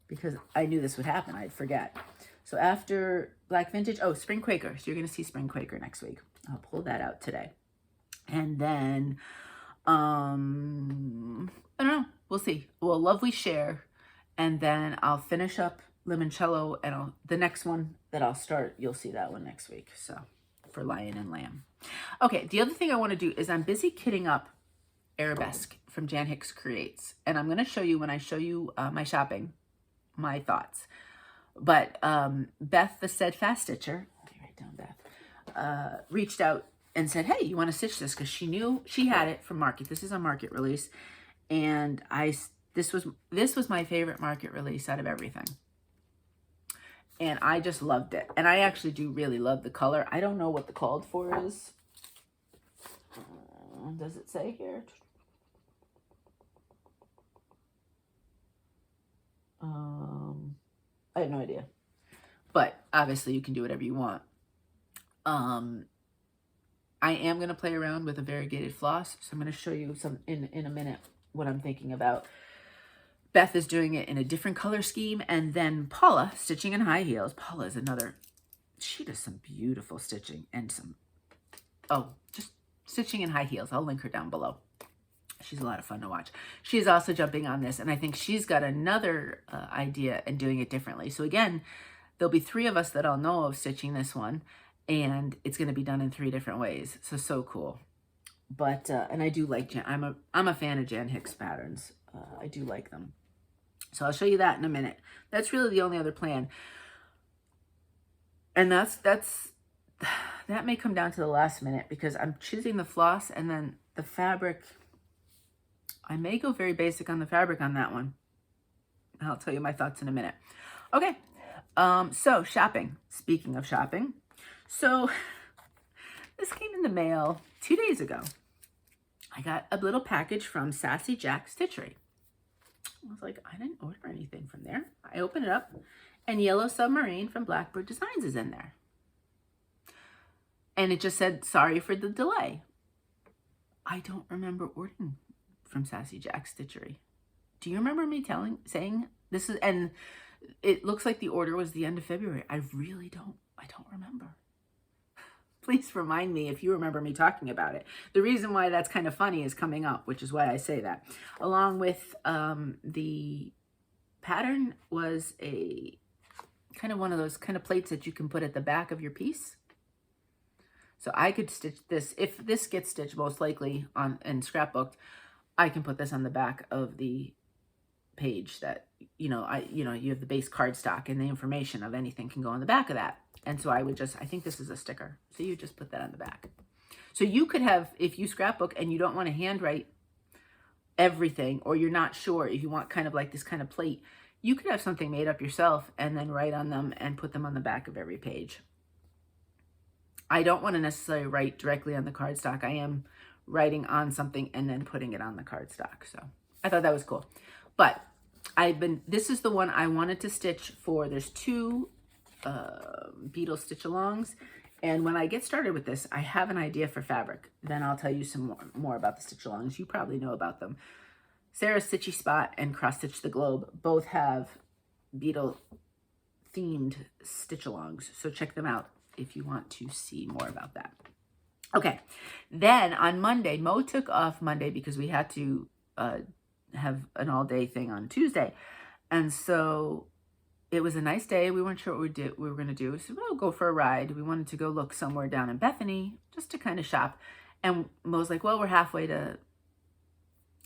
because I knew this would happen. I'd forget. So after Black Vintage, oh, Spring Quaker. So you're going to see Spring Quaker next week. I'll pull that out today. And then, I don't know. We'll see. Well, Love We Share. And then I'll finish up Limoncello, and the next one that I'll start, you'll see that one next week. So for Lion and Lamb. Okay, the other thing I want to do is I'm busy kitting up Arabesque from Jan Hicks Creates. And I'm going to show you, when I show you my shopping, my thoughts. But Beth, the Steadfast Stitcher, let me write down Beth, reached out and said, hey, you want to stitch this? Because she knew she had it from market. This is a market release. And this was my favorite market release out of everything. And I just loved it. And I actually do really love the color. I don't know what the called for is. Does it say here? I have no idea. But obviously you can do whatever you want. I am going to play around with a variegated floss. So I'm going to show you some in a minute what I'm thinking about. Beth is doing it in a different color scheme. And then Paula, stitching in high heels. Paula is another, she does some beautiful stitching and some, just stitching in high heels. I'll link her down below. She's a lot of fun to watch. She is also jumping on this. And I think she's got another idea and doing it differently. So again, there'll be 3 of us that I'll know of stitching this one. And it's going to be done in 3 different ways. So cool. But, and I do like I'm a fan of Jan Hicks patterns. I do like them. So I'll show you that in a minute. That's really the only other plan. And that may come down to the last minute because I'm choosing the floss and then the fabric. I may go very basic on the fabric on that one. I'll tell you my thoughts in a minute. Okay. So shopping. Speaking of shopping. So this came in the mail 2 days ago. I got a little package from Sassy Jack Stitchery. I was like, I didn't order anything from there. I open it up and Yellow Submarine from Blackbird Designs is in there. And it just said, sorry for the delay. I don't remember ordering from Sassy Jack Stitchery. Do you remember me saying this is, and it looks like the order was the end of February. I don't remember. Please remind me if you remember me talking about it. The reason why that's kind of funny is coming up, which is why I say that. Along with the pattern was a kind of one of those kind of plates that you can put at the back of your piece. So I could stitch this. If this gets stitched most likely on and scrapbooked, I can put this on the back of the page that, you have the base cardstock and the information of anything can go on the back of that. And so I think this is a sticker. So you just put that on the back. So you could have, if you scrapbook and you don't want to handwrite everything, or you're not sure if you want kind of like this kind of plate, you could have something made up yourself and then write on them and put them on the back of every page. I don't want to necessarily write directly on the cardstock. I am writing on something and then putting it on the cardstock. So I thought that was cool. But this is the one I wanted to stitch for. There's 2 beetle stitch alongs, and when I get started with this, I have an idea for fabric. Then I'll tell you some more about the stitch alongs. You probably know about them. Sarah's Stitchy Spot and Cross Stitch the Globe both have beetle themed stitch alongs, so check them out if you want to see more about that. Okay, then on Monday, Mo took off Monday because we had to have an all-day thing on Tuesday, and so it was a nice day. We weren't sure what we were going to do. So we'll go for a ride. We wanted to go look somewhere down in Bethany just to kind of shop. And Mo's like, well, we're halfway to,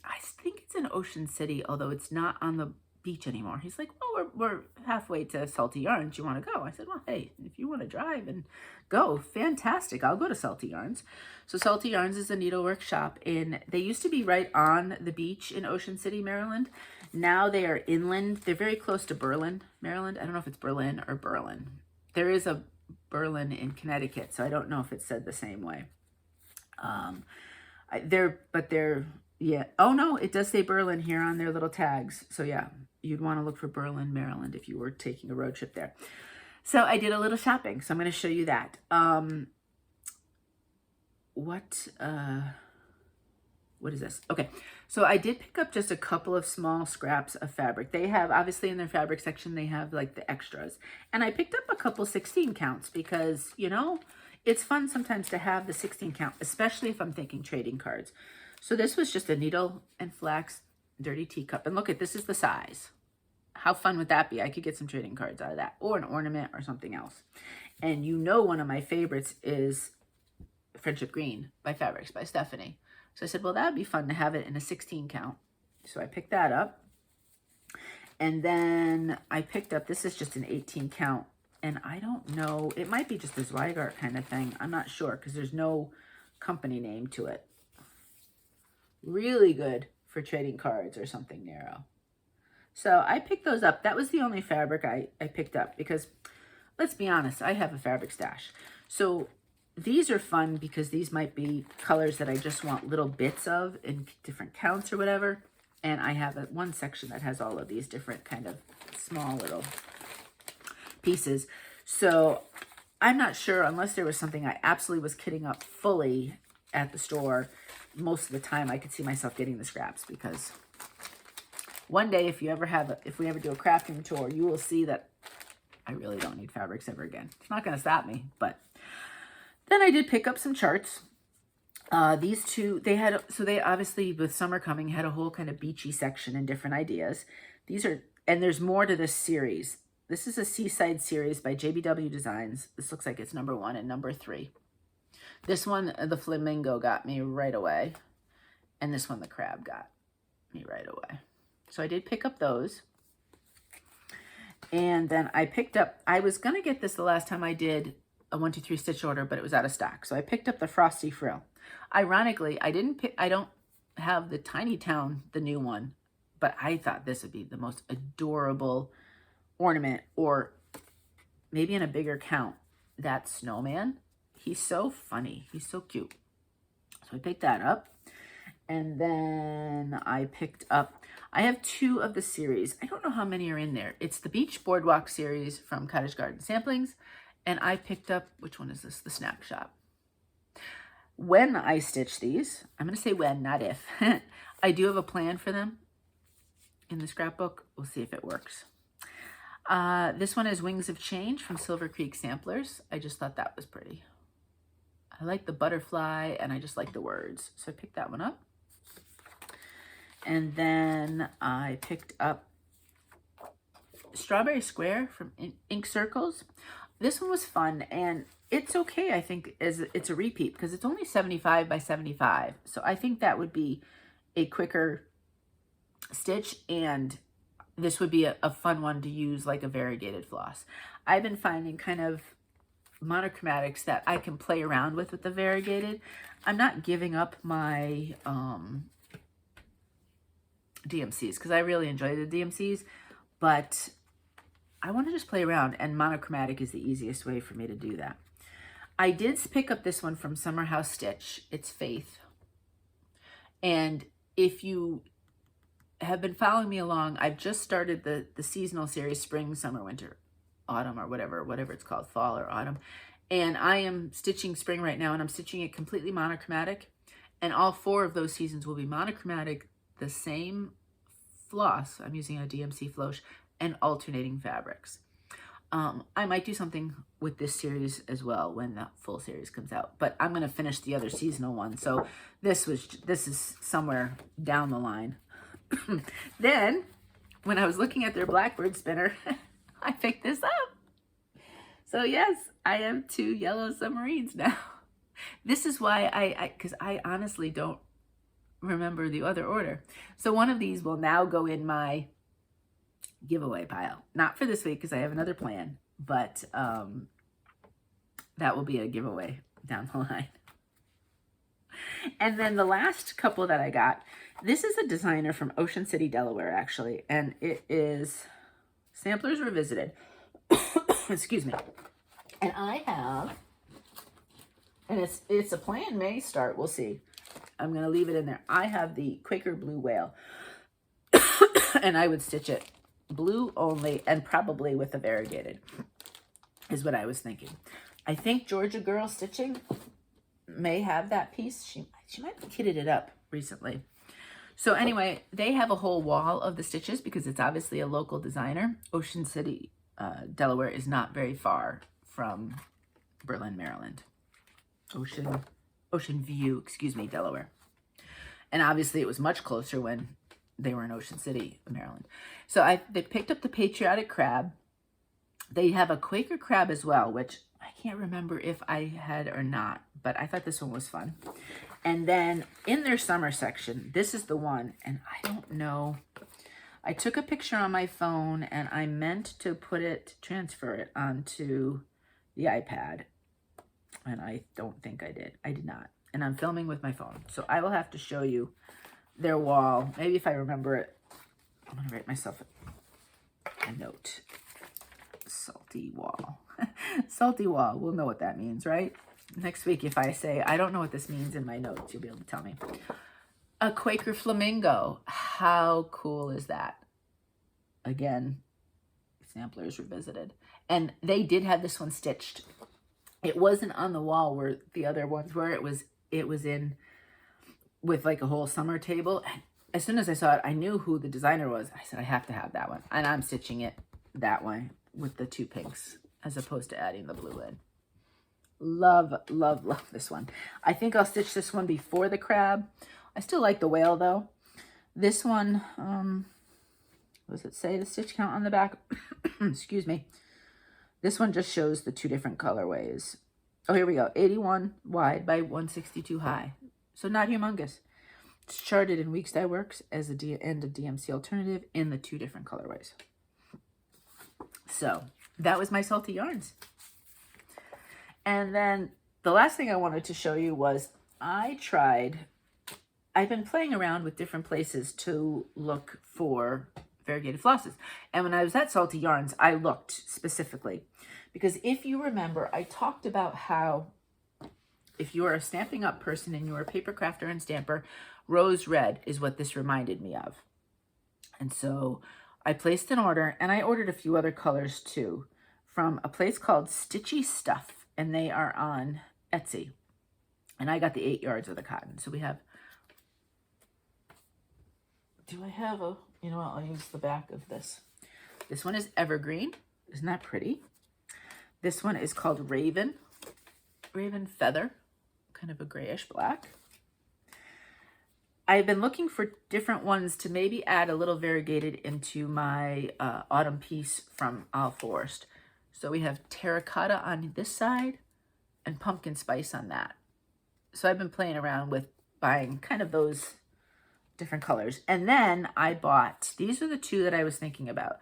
I think it's in Ocean City, although it's not on the beach anymore. He's like, well, we're halfway to Salty Yarns. You want to go? I said, well, hey, if you want to drive and go, fantastic. I'll go to Salty Yarns. So Salty Yarns is a needlework shop, and they used to be right on the beach in Ocean City, Maryland. Now they are inland. They're very close to Berlin, Maryland. I don't know if it's Berlin or Berlin. There is a Berlin in Connecticut, so I don't know if it's said the same way. Yeah. Oh no, it does say Berlin here on their little tags. So yeah, you'd want to look for Berlin, Maryland if you were taking a road trip there. So I did a little shopping. So I'm going to show you that. What is this? Okay. So I did pick up just a couple of small scraps of fabric. They have, obviously in their fabric section, they have like the extras. And I picked up a couple 16 counts because, you know, it's fun sometimes to have the 16 count, especially if I'm thinking trading cards. So this was just a needle and flax dirty teacup. And look at, this is the size. How fun would that be? I could get some trading cards out of that, or an ornament or something else. And you know, one of my favorites is Friendship Green by Fabrics by Stephanie. So I said, well, that'd be fun to have it in a 16 count. So I picked that up. And then I picked up, this is just an 18 count. And I don't know, it might be just a Zweigart kind of thing. I'm not sure because there's no company name to it. Really good for trading cards or something narrow. So I picked those up. That was the only fabric I picked up because, let's be honest, I have a fabric stash. So these are fun because these might be colors that I just want little bits of in different counts or whatever. And I have one section that has all of these different kind of small little pieces. So I'm not sure, unless there was something I absolutely was kitting up fully at the store. Most of the time I could see myself getting the scraps, because one day if we ever do a crafting tour, you will see that I really don't need fabrics ever again. It's not going to stop me. But then I did pick up some charts. These two, they obviously, with summer coming, had a whole kind of beachy section and different ideas. And there's more to this series. This is a Seaside series by JBW Designs. This looks like it's number 1 and number 3. This one, the flamingo, got me right away. And this one, the crab, got me right away. So I did pick up those. And then I picked up, I was going to get this the last time I did a 1, 2, 3 stitch order, but it was out of stock. So I picked up the Frosty Frill. Ironically, I don't have the Tiny Town, the new one, but I thought this would be the most adorable ornament, or maybe in a bigger count, that snowman. He's so funny. He's so cute. So I picked that up. And then I picked up, I have 2 of the series. I don't know how many are in there. It's the Beach Boardwalk series from Cottage Garden Samplings. And I picked up, which one is this? The Snack Shop. When I stitch these, I'm going to say when, not if. I do have a plan for them in the scrapbook. We'll see if it works. This one is Wings of Change from Silver Creek Samplers. I just thought that was pretty. I like the butterfly, and I just like the words. So I picked that one up. And then I picked up Strawberry Square from Ink Circles. This one was fun, and it's okay, I think, as it's a repeat, because it's only 75 by 75. So I think that would be a quicker stitch, and this would be a fun one to use like a variegated floss. I've been finding kind of monochromatics that I can play around with the variegated. I'm not giving up my DMCs because I really enjoy the DMCs, but I want to just play around, and monochromatic is the easiest way for me to do that. I did pick up this one from Summer House Stitch. It's Faith. And if you have been following me along, I've just started the seasonal series, spring, summer, winter, autumn, or whatever it's called, fall or autumn. And I am stitching spring right now, and I'm stitching it completely monochromatic. And all 4 of those seasons will be monochromatic, the same floss. I'm using a DMC Floche, and alternating fabrics. I might do something with this series as well when the full series comes out, but I'm going to finish the other seasonal one. So this is somewhere down the line. Then when I was looking at their Blackbird spinner, I picked this up. So yes, I have 2 yellow submarines now. This is why because I honestly don't remember the other order. So one of these will now go in my giveaway pile. Not for this week because I have another plan, but that will be a giveaway down the line. And then the last couple that I got, this is a designer from Ocean City, Delaware, actually, and it is Samplers Revisited. Excuse me. And I have, and it's a plan May start, we'll see. I'm going to leave it in there. I have the Quaker Blue Whale, and I would stitch it blue only and probably with a variegated, is what I was thinking. I think Georgia Girl Stitching may have that piece. She might have kitted it up recently. So anyway, they have a whole wall of the stitches because it's obviously a local designer. Ocean City, Delaware is not very far from Berlin, Maryland. Ocean View, excuse me, Delaware. And obviously it was much closer when they were in Ocean City, Maryland. So they picked up the Patriotic Crab. They have a Quaker Crab as well, which I can't remember if I had or not, but I thought this one was fun. And then in their summer section, this is the one, and I don't know. I took a picture on my phone and I meant to transfer it onto the iPad. And I don't think I did. I did not. And I'm filming with my phone. So I will have to show you their wall. Maybe if I remember it, I'm going to write myself a note. Salty wall. Salty wall. We'll know what that means, right? Next week, if I say, I don't know what this means in my notes, you'll be able to tell me. A Quaker Flamingo. How cool is that? Again, Samplers Revisited. And they did have this one stitched. It wasn't on the wall where the other ones were. It was in with like a whole summer table. And as soon as I saw it, I knew who the designer was. I said, I have to have that one. And I'm stitching it that way with the two pinks as opposed to adding the blue in. Love, love, love this one. I think I'll stitch this one before the crab. I still like the whale though. This one, what does it say? The stitch count on the back? Excuse me. This one just shows the two different colorways. Oh, here we go. 81 wide by 162 high. So not humongous. It's charted in Weeks Dye Works as a end of DMC alternative in the two different colorways. So that was my salty yarns. And then the last thing I wanted to show you was I've been playing around with different places to look for variegated flosses. And when I was at Salty Yarns, I looked specifically. Because if you remember, I talked about how if you are a Stampin' Up person and you are a paper crafter and stamper, rose red is what this reminded me of. And so I placed an order, and I ordered a few other colors too from a place called Stitchy Stuff, and they are on Etsy. And I got the 8 yards of the cotton. So we have, do I have a, you know what, I'll use the back of this. This one is Evergreen. Isn't that pretty? This one is called Raven Feather, kind of a grayish black. I've been looking for different ones to maybe add a little variegated into my autumn piece from Owl Forest. So we have terracotta on this side and pumpkin spice on that. So I've been playing around with buying kind of those different colors. And then I bought, these are the two that I was thinking about.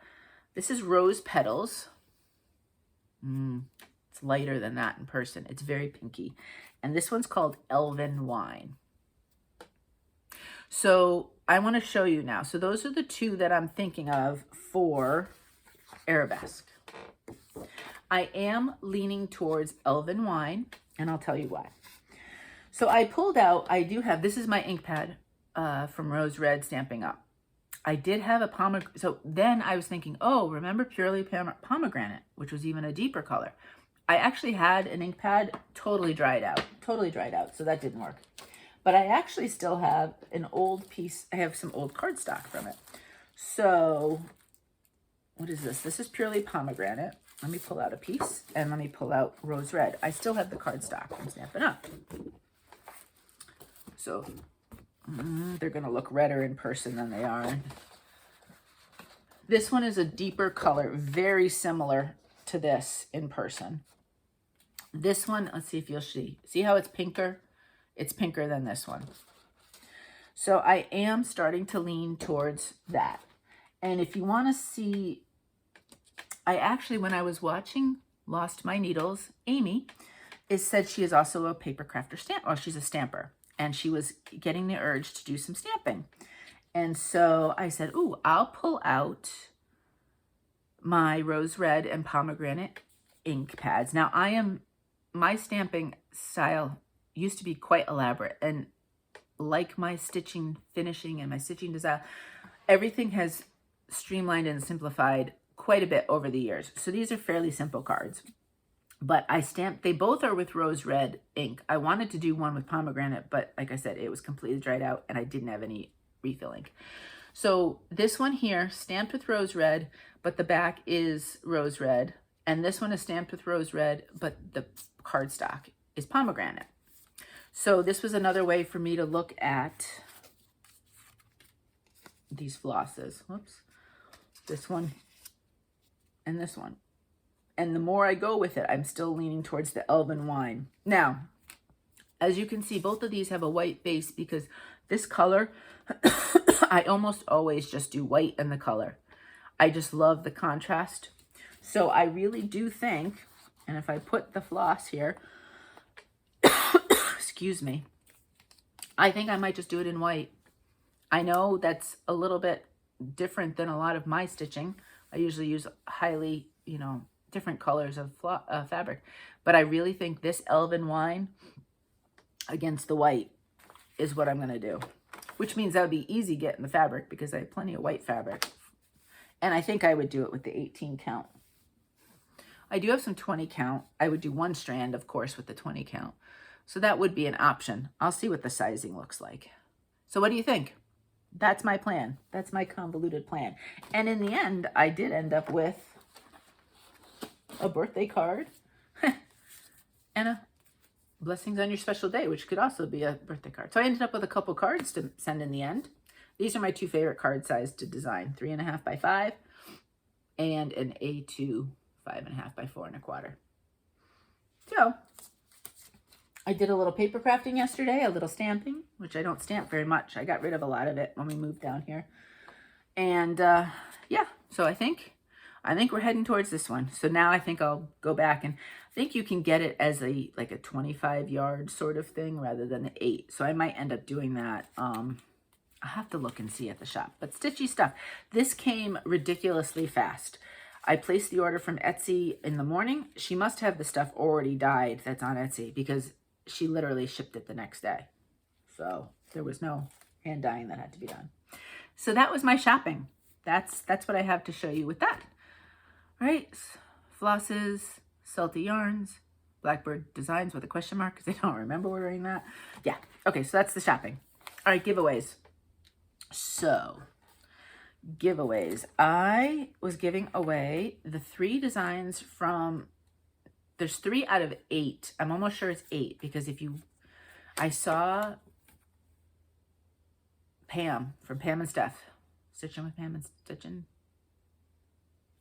This is Rose Petals. It's lighter than that in person. It's very pinky. And this one's called Elven Wine. So I want to show you now. So those are the two that I'm thinking of for Arabesque. I am leaning towards Elven Wine, and I'll tell you why. So I pulled out, I do have, this is my ink pad from Rose Red Stamping Up. I did have a pomegranate. So then I was thinking, oh, remember Purely Pomegranate, which was even a deeper color. I actually had an ink pad totally dried out. So that didn't work. But I actually still have an old piece. I have some old cardstock from it. So what is this? This is Purely Pomegranate. Let me pull out a piece and let me pull out Rose Red. I still have the cardstock from Stampin' Up. So they're going to look redder in person than they are. This one is a deeper color, very similar to this in person. This one, let's see if you'll see. See how it's pinker? It's pinker than this one. So I am starting to lean towards that. And if you want to see, I actually, when I was watching Lost My Needles, Amy said she is also a paper crafter stamp. Well, she's a stamper, and she was getting the urge to do some stamping. And so I said, ooh, I'll pull out my rose red and pomegranate ink pads. Now my stamping style used to be quite elaborate, and like my stitching finishing and my stitching design, everything has streamlined and simplified quite a bit over the years. So these are fairly simple cards, but I stamped, they both are with rose red ink. I wanted to do one with pomegranate, but like I said, it was completely dried out and I didn't have any refill ink. So this one here, stamped with rose red, but the back is rose red. And this one is stamped with rose red, but the cardstock is pomegranate. So this was another way for me to look at these flosses. Whoops. This one and this one. And the more I go with it, I'm still leaning towards the Elven Wine. Now, as you can see, both of these have a white base because this color, I almost always just do white in the color. I just love the contrast. So I really do think, and if I put the floss here, excuse me, I think I might just do it in white. I know that's a little bit different than a lot of my stitching. I usually use highly, different colors of fabric. But I really think this Elven Wine against the white is what I'm going to do. Which means that would be easy getting the fabric because I have plenty of white fabric. And I think I would do it with the 18 count. I do have some 20 count. I would do one strand, of course, with the 20 count. So that would be an option. I'll see what the sizing looks like. So what do you think? That's my plan. That's my convoluted plan. And in the end, I did end up with a birthday card and a blessings on your special day, which could also be a birthday card. So I ended up with a couple cards to send in the end. These are my two favorite card size to design, 3.5 by 5 and an A2 5.5 by 4.25. So I did a little paper crafting yesterday, a little stamping, which I don't stamp very much. I got rid of a lot of it when we moved down here. And yeah, so I think we're heading towards this one. So now I think I'll go back, and I think you can get it as like a 25 yard sort of thing rather than the 8. So I might end up doing that. I'll have to look and see at the shop. But stitchy stuff. This came ridiculously fast. I placed the order from Etsy in the morning. She must have the stuff already dyed that's on Etsy because she literally shipped it the next day. So there was no hand dyeing that had to be done. So that was my shopping. That's what I have to show you with that. All right, flosses, Celtic yarns, Blackbird designs with a question mark because I don't remember ordering that. Yeah, okay, so that's the shopping. All right, giveaways. So giveaways. I was giving away the 3 designs from, there's 3 out of 8. I'm almost sure it's 8 because I saw Pam from Pam and Steph. Stitching with Pam and Stitching.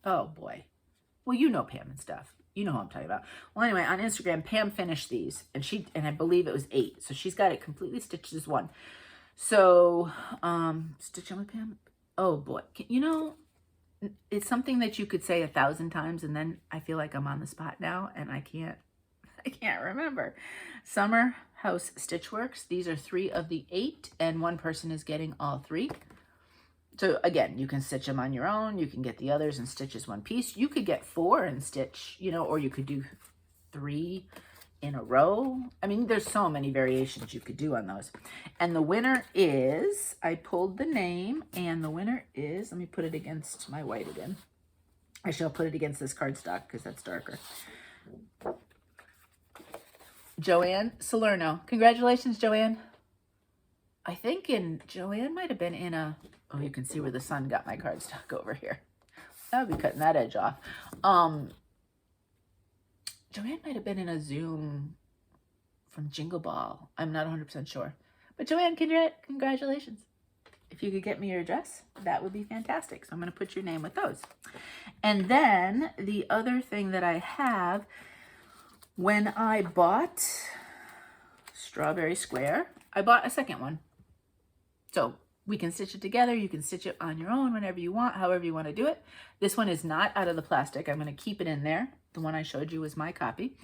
Oh boy. Well, you know Pam and Steph. You know who I'm talking about. Well, anyway, on Instagram, Pam finished these and I believe it was 8. So she's got it completely stitched as one. So, Stitching with Pam. Oh boy. It's something that you could say 1,000 times and then I feel like I'm on the spot now and I can't remember. Summer House Stitchworks. These are 3 of the 8 and one person is getting all 3. So again, you can stitch them on your own. You can get the others and stitch as one piece. You could get 4 and stitch, or you could do 3 in a row. I mean, there's so many variations you could do on those. And the winner is, I pulled the name, and the winner is, let me put it against my white again. I shall put it against this cardstock because that's darker. Joanne Salerno. Congratulations, Joanne. I think Joanne might have been in a, oh, you can see where the sun got my cardstock over here. I would be cutting that edge off. Joanne might have been in a Zoom from Jingle Ball. I'm not 100% sure. But Joanne, congratulations. If you could get me your address, that would be fantastic. So I'm going to put your name with those. And then the other thing that I have, when I bought Strawberry Square, I bought a second one. So We can stitch it together. You can stitch it on your own whenever you want, however you want to do it. This one is not out of the plastic. I'm going to keep it in there. The one I showed you was my copy.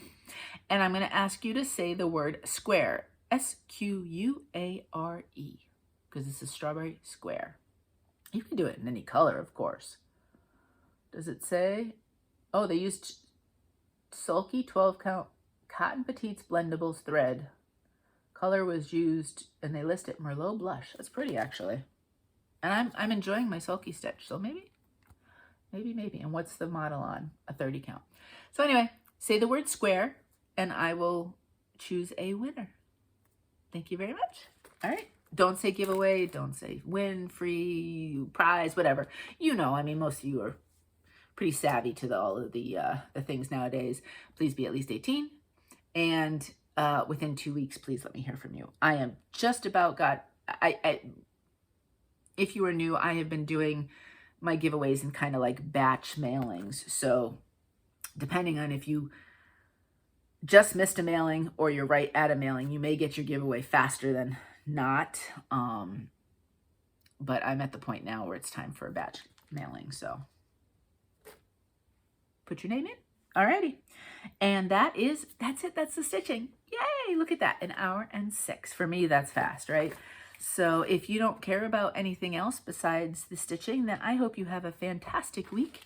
And I'm going to ask you to say the word square, S-Q-U-A-R-E, because this is strawberry square. You can do it in any color, of course. Does it say? Oh, they used sulky 12 count cotton petites blendables thread. Color was used, and they list it Merlot blush. That's pretty, actually. And I'm enjoying my sulky stitch, so maybe. And what's the model on? A 30 count. So anyway, say the word square, and I will choose a winner. Thank you very much. All right. Don't say giveaway. Don't say win, free, prize, whatever. You know, I mean, most of you are pretty savvy to all of the things nowadays. Please be at least 18. And within 2 weeks, please let me hear from you. I am just about if you are new, I have been doing my giveaways in kind of like batch mailings. So depending on if you just missed a mailing or you're right at a mailing, you may get your giveaway faster than not. But I'm at the point now where it's time for a batch mailing. So put your name in. Alrighty. And that's it. That's the stitching. Yay! Look at that. 1 hour and 6. For me, that's fast, right? So if you don't care about anything else besides the stitching, then I hope you have a fantastic week.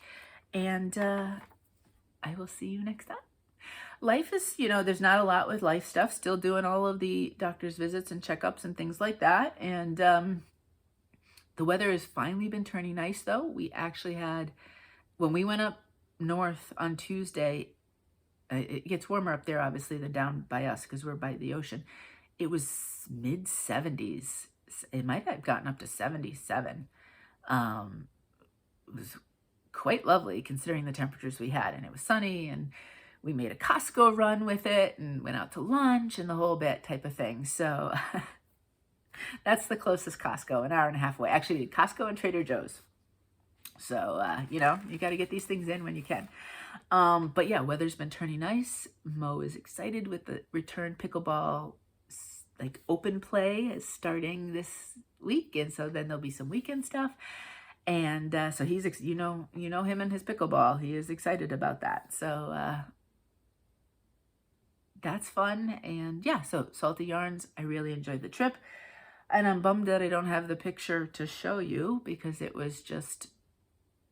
And I will see you next time. Life is, there's not a lot with life stuff. Still doing all of the doctor's visits and checkups and things like that. And the weather has finally been turning nice, though. We actually had, when we went up north on Tuesday, it gets warmer up there obviously than down by us because we're by the ocean. It was mid 70s. It might have gotten up to 77. It was quite lovely considering the temperatures we had, and it was sunny, and we made a Costco run with it and went out to lunch and the whole bit type of thing. So that's the closest Costco, 1.5 hours away. Actually, Costco and Trader Joe's. So, you got to get these things in when you can. But yeah, weather's been turning nice. Mo is excited with the return pickleball, like open play is starting this week. And so then there'll be some weekend stuff. And so he's, you know him and his pickleball. He is excited about that. So that's fun. And yeah, so Salty Yarns, I really enjoyed the trip. And I'm bummed that I don't have the picture to show you because it was just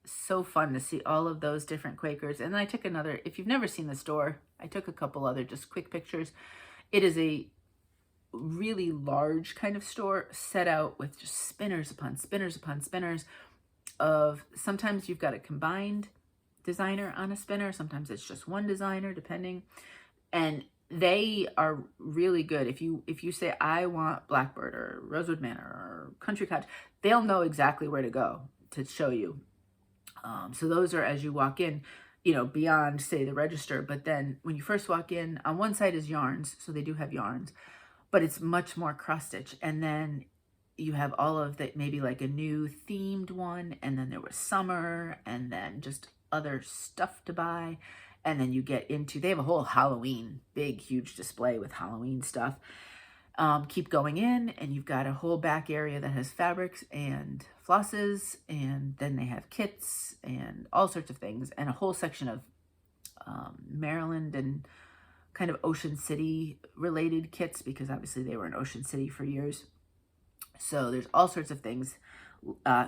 so fun to see all of those different Quakers. And then I took another, if you've never seen the store, I took a couple other just quick pictures. It is a really large kind of store set out with just spinners upon spinners upon spinners of, sometimes you've got a combined designer on a spinner, sometimes it's just one designer depending, and they are really good. If you say I want Blackbird or Rosewood Manor or Country Cottage, they'll know exactly where to go to show you. So those are as you walk in, beyond say the register, but then when you first walk in, on one side is yarns, so they do have yarns, but it's much more cross stitch, and then you have all of that, maybe like a new themed one, and then there was summer, and then just other stuff to buy, and then you get into, they have a whole Halloween, big, huge display with Halloween stuff. Keep going in, and you've got a whole back area that has fabrics and flosses, and then they have kits and all sorts of things, and a whole section of Maryland and kind of Ocean City related kits, because obviously they were in Ocean City for years. So there's all sorts of things,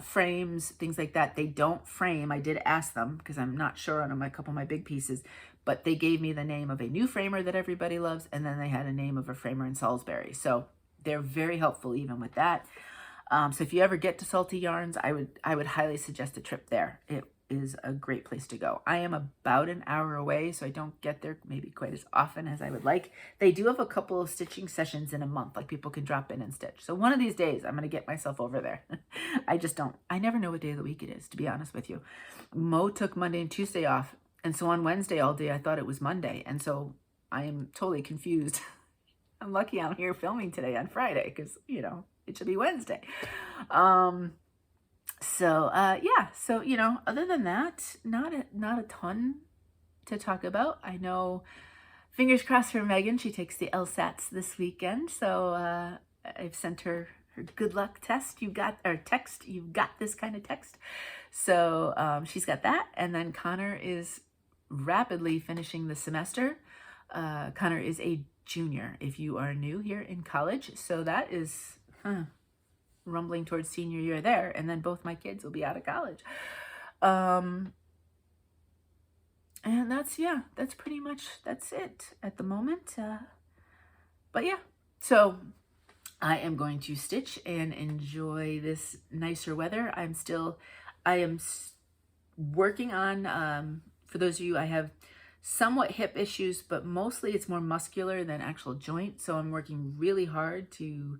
frames, things like that. They don't frame. I did ask them because I'm not sure on a couple of my big pieces, but they gave me the name of a new framer that everybody loves, and then they had a name of a framer in Salisbury. So they're very helpful even with that. So if you ever get to Salty Yarns, I would highly suggest a trip there. It is a great place to go. I am about 1 hour away, so I don't get there maybe quite as often as I would like. They do have a couple of stitching sessions in a month, like people can drop in and stitch. So one of these days, I'm going to get myself over there. I never know what day of the week it is, to be honest with you. Mo took Monday and Tuesday off, and so on Wednesday all day, I thought it was Monday, and so I am totally confused. I'm lucky I'm here filming today on Friday, because, it should be Wednesday. Yeah, so, other than that, not a ton to talk about. I know, fingers crossed for Megan, she takes the LSATs this weekend, so I've sent her her good luck test. You got, or text, you've got this kind of text. So she's got that. And then Connor is rapidly finishing the semester. Connor is a junior if you are new here in college. So that is rumbling towards senior year there. And then both my kids will be out of college. And that's, yeah, that's pretty much, that's it at the moment. But yeah, so I am going to stitch and enjoy this nicer weather. I am working on, for those of you, I have somewhat hip issues, but mostly it's more muscular than actual joint. So I'm working really hard to,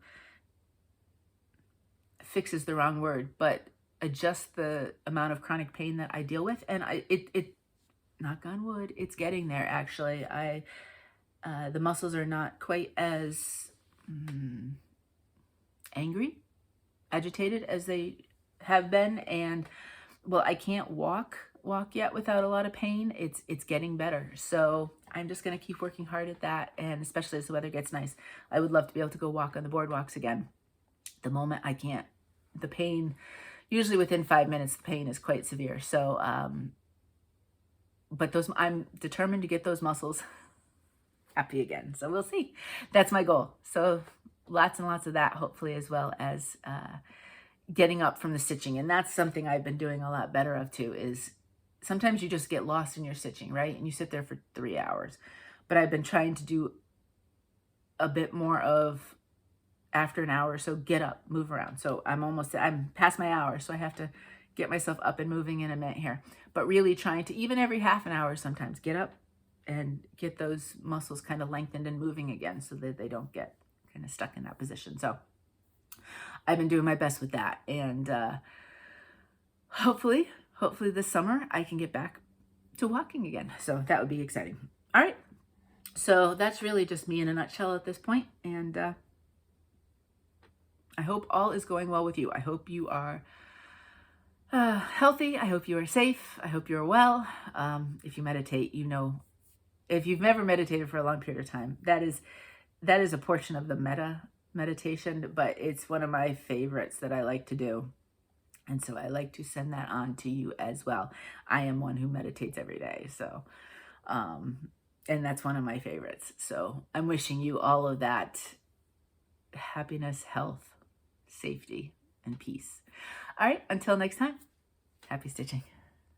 fix is the wrong word, but adjust the amount of chronic pain that I deal with. And it knock on wood, it's getting there actually. The muscles are not quite as angry, agitated as they have been. And well, I can't walk yet without a lot of pain. It's getting better. So I'm just going to keep working hard at that. And especially as the weather gets nice, I would love to be able to go walk on the boardwalks again. The moment I can't, the pain, usually within 5 minutes, the pain is quite severe. So, but I'm determined to get those muscles happy again. So we'll see. That's my goal. So lots and lots of that, hopefully, as well as getting up from the stitching. And that's something I've been doing a lot better of too, is sometimes you just get lost in your stitching, right? And you sit there for 3 hours. But I've been trying to do a bit more of after an hour or so, get up, move around. So I'm past my hour, so I have to get myself up and moving in a minute here. But really trying to, even every half an hour sometimes, get up and get those muscles kind of lengthened and moving again so that they don't get kind of stuck in that position. So I've been doing my best with that. And hopefully this summer I can get back to walking again. So that would be exciting. All right. So that's really just me in a nutshell at this point. And I hope all is going well with you. I hope you are healthy. I hope you are safe. I hope you're well. If you meditate, you know, if you've never meditated for a long period of time, that is a portion of the meditation, but it's one of my favorites that I like to do. And so I like to send that on to you as well. I am one who meditates every day. So, and that's one of my favorites. So I'm wishing you all of that happiness, health, safety, and peace. All right, until next time, happy stitching.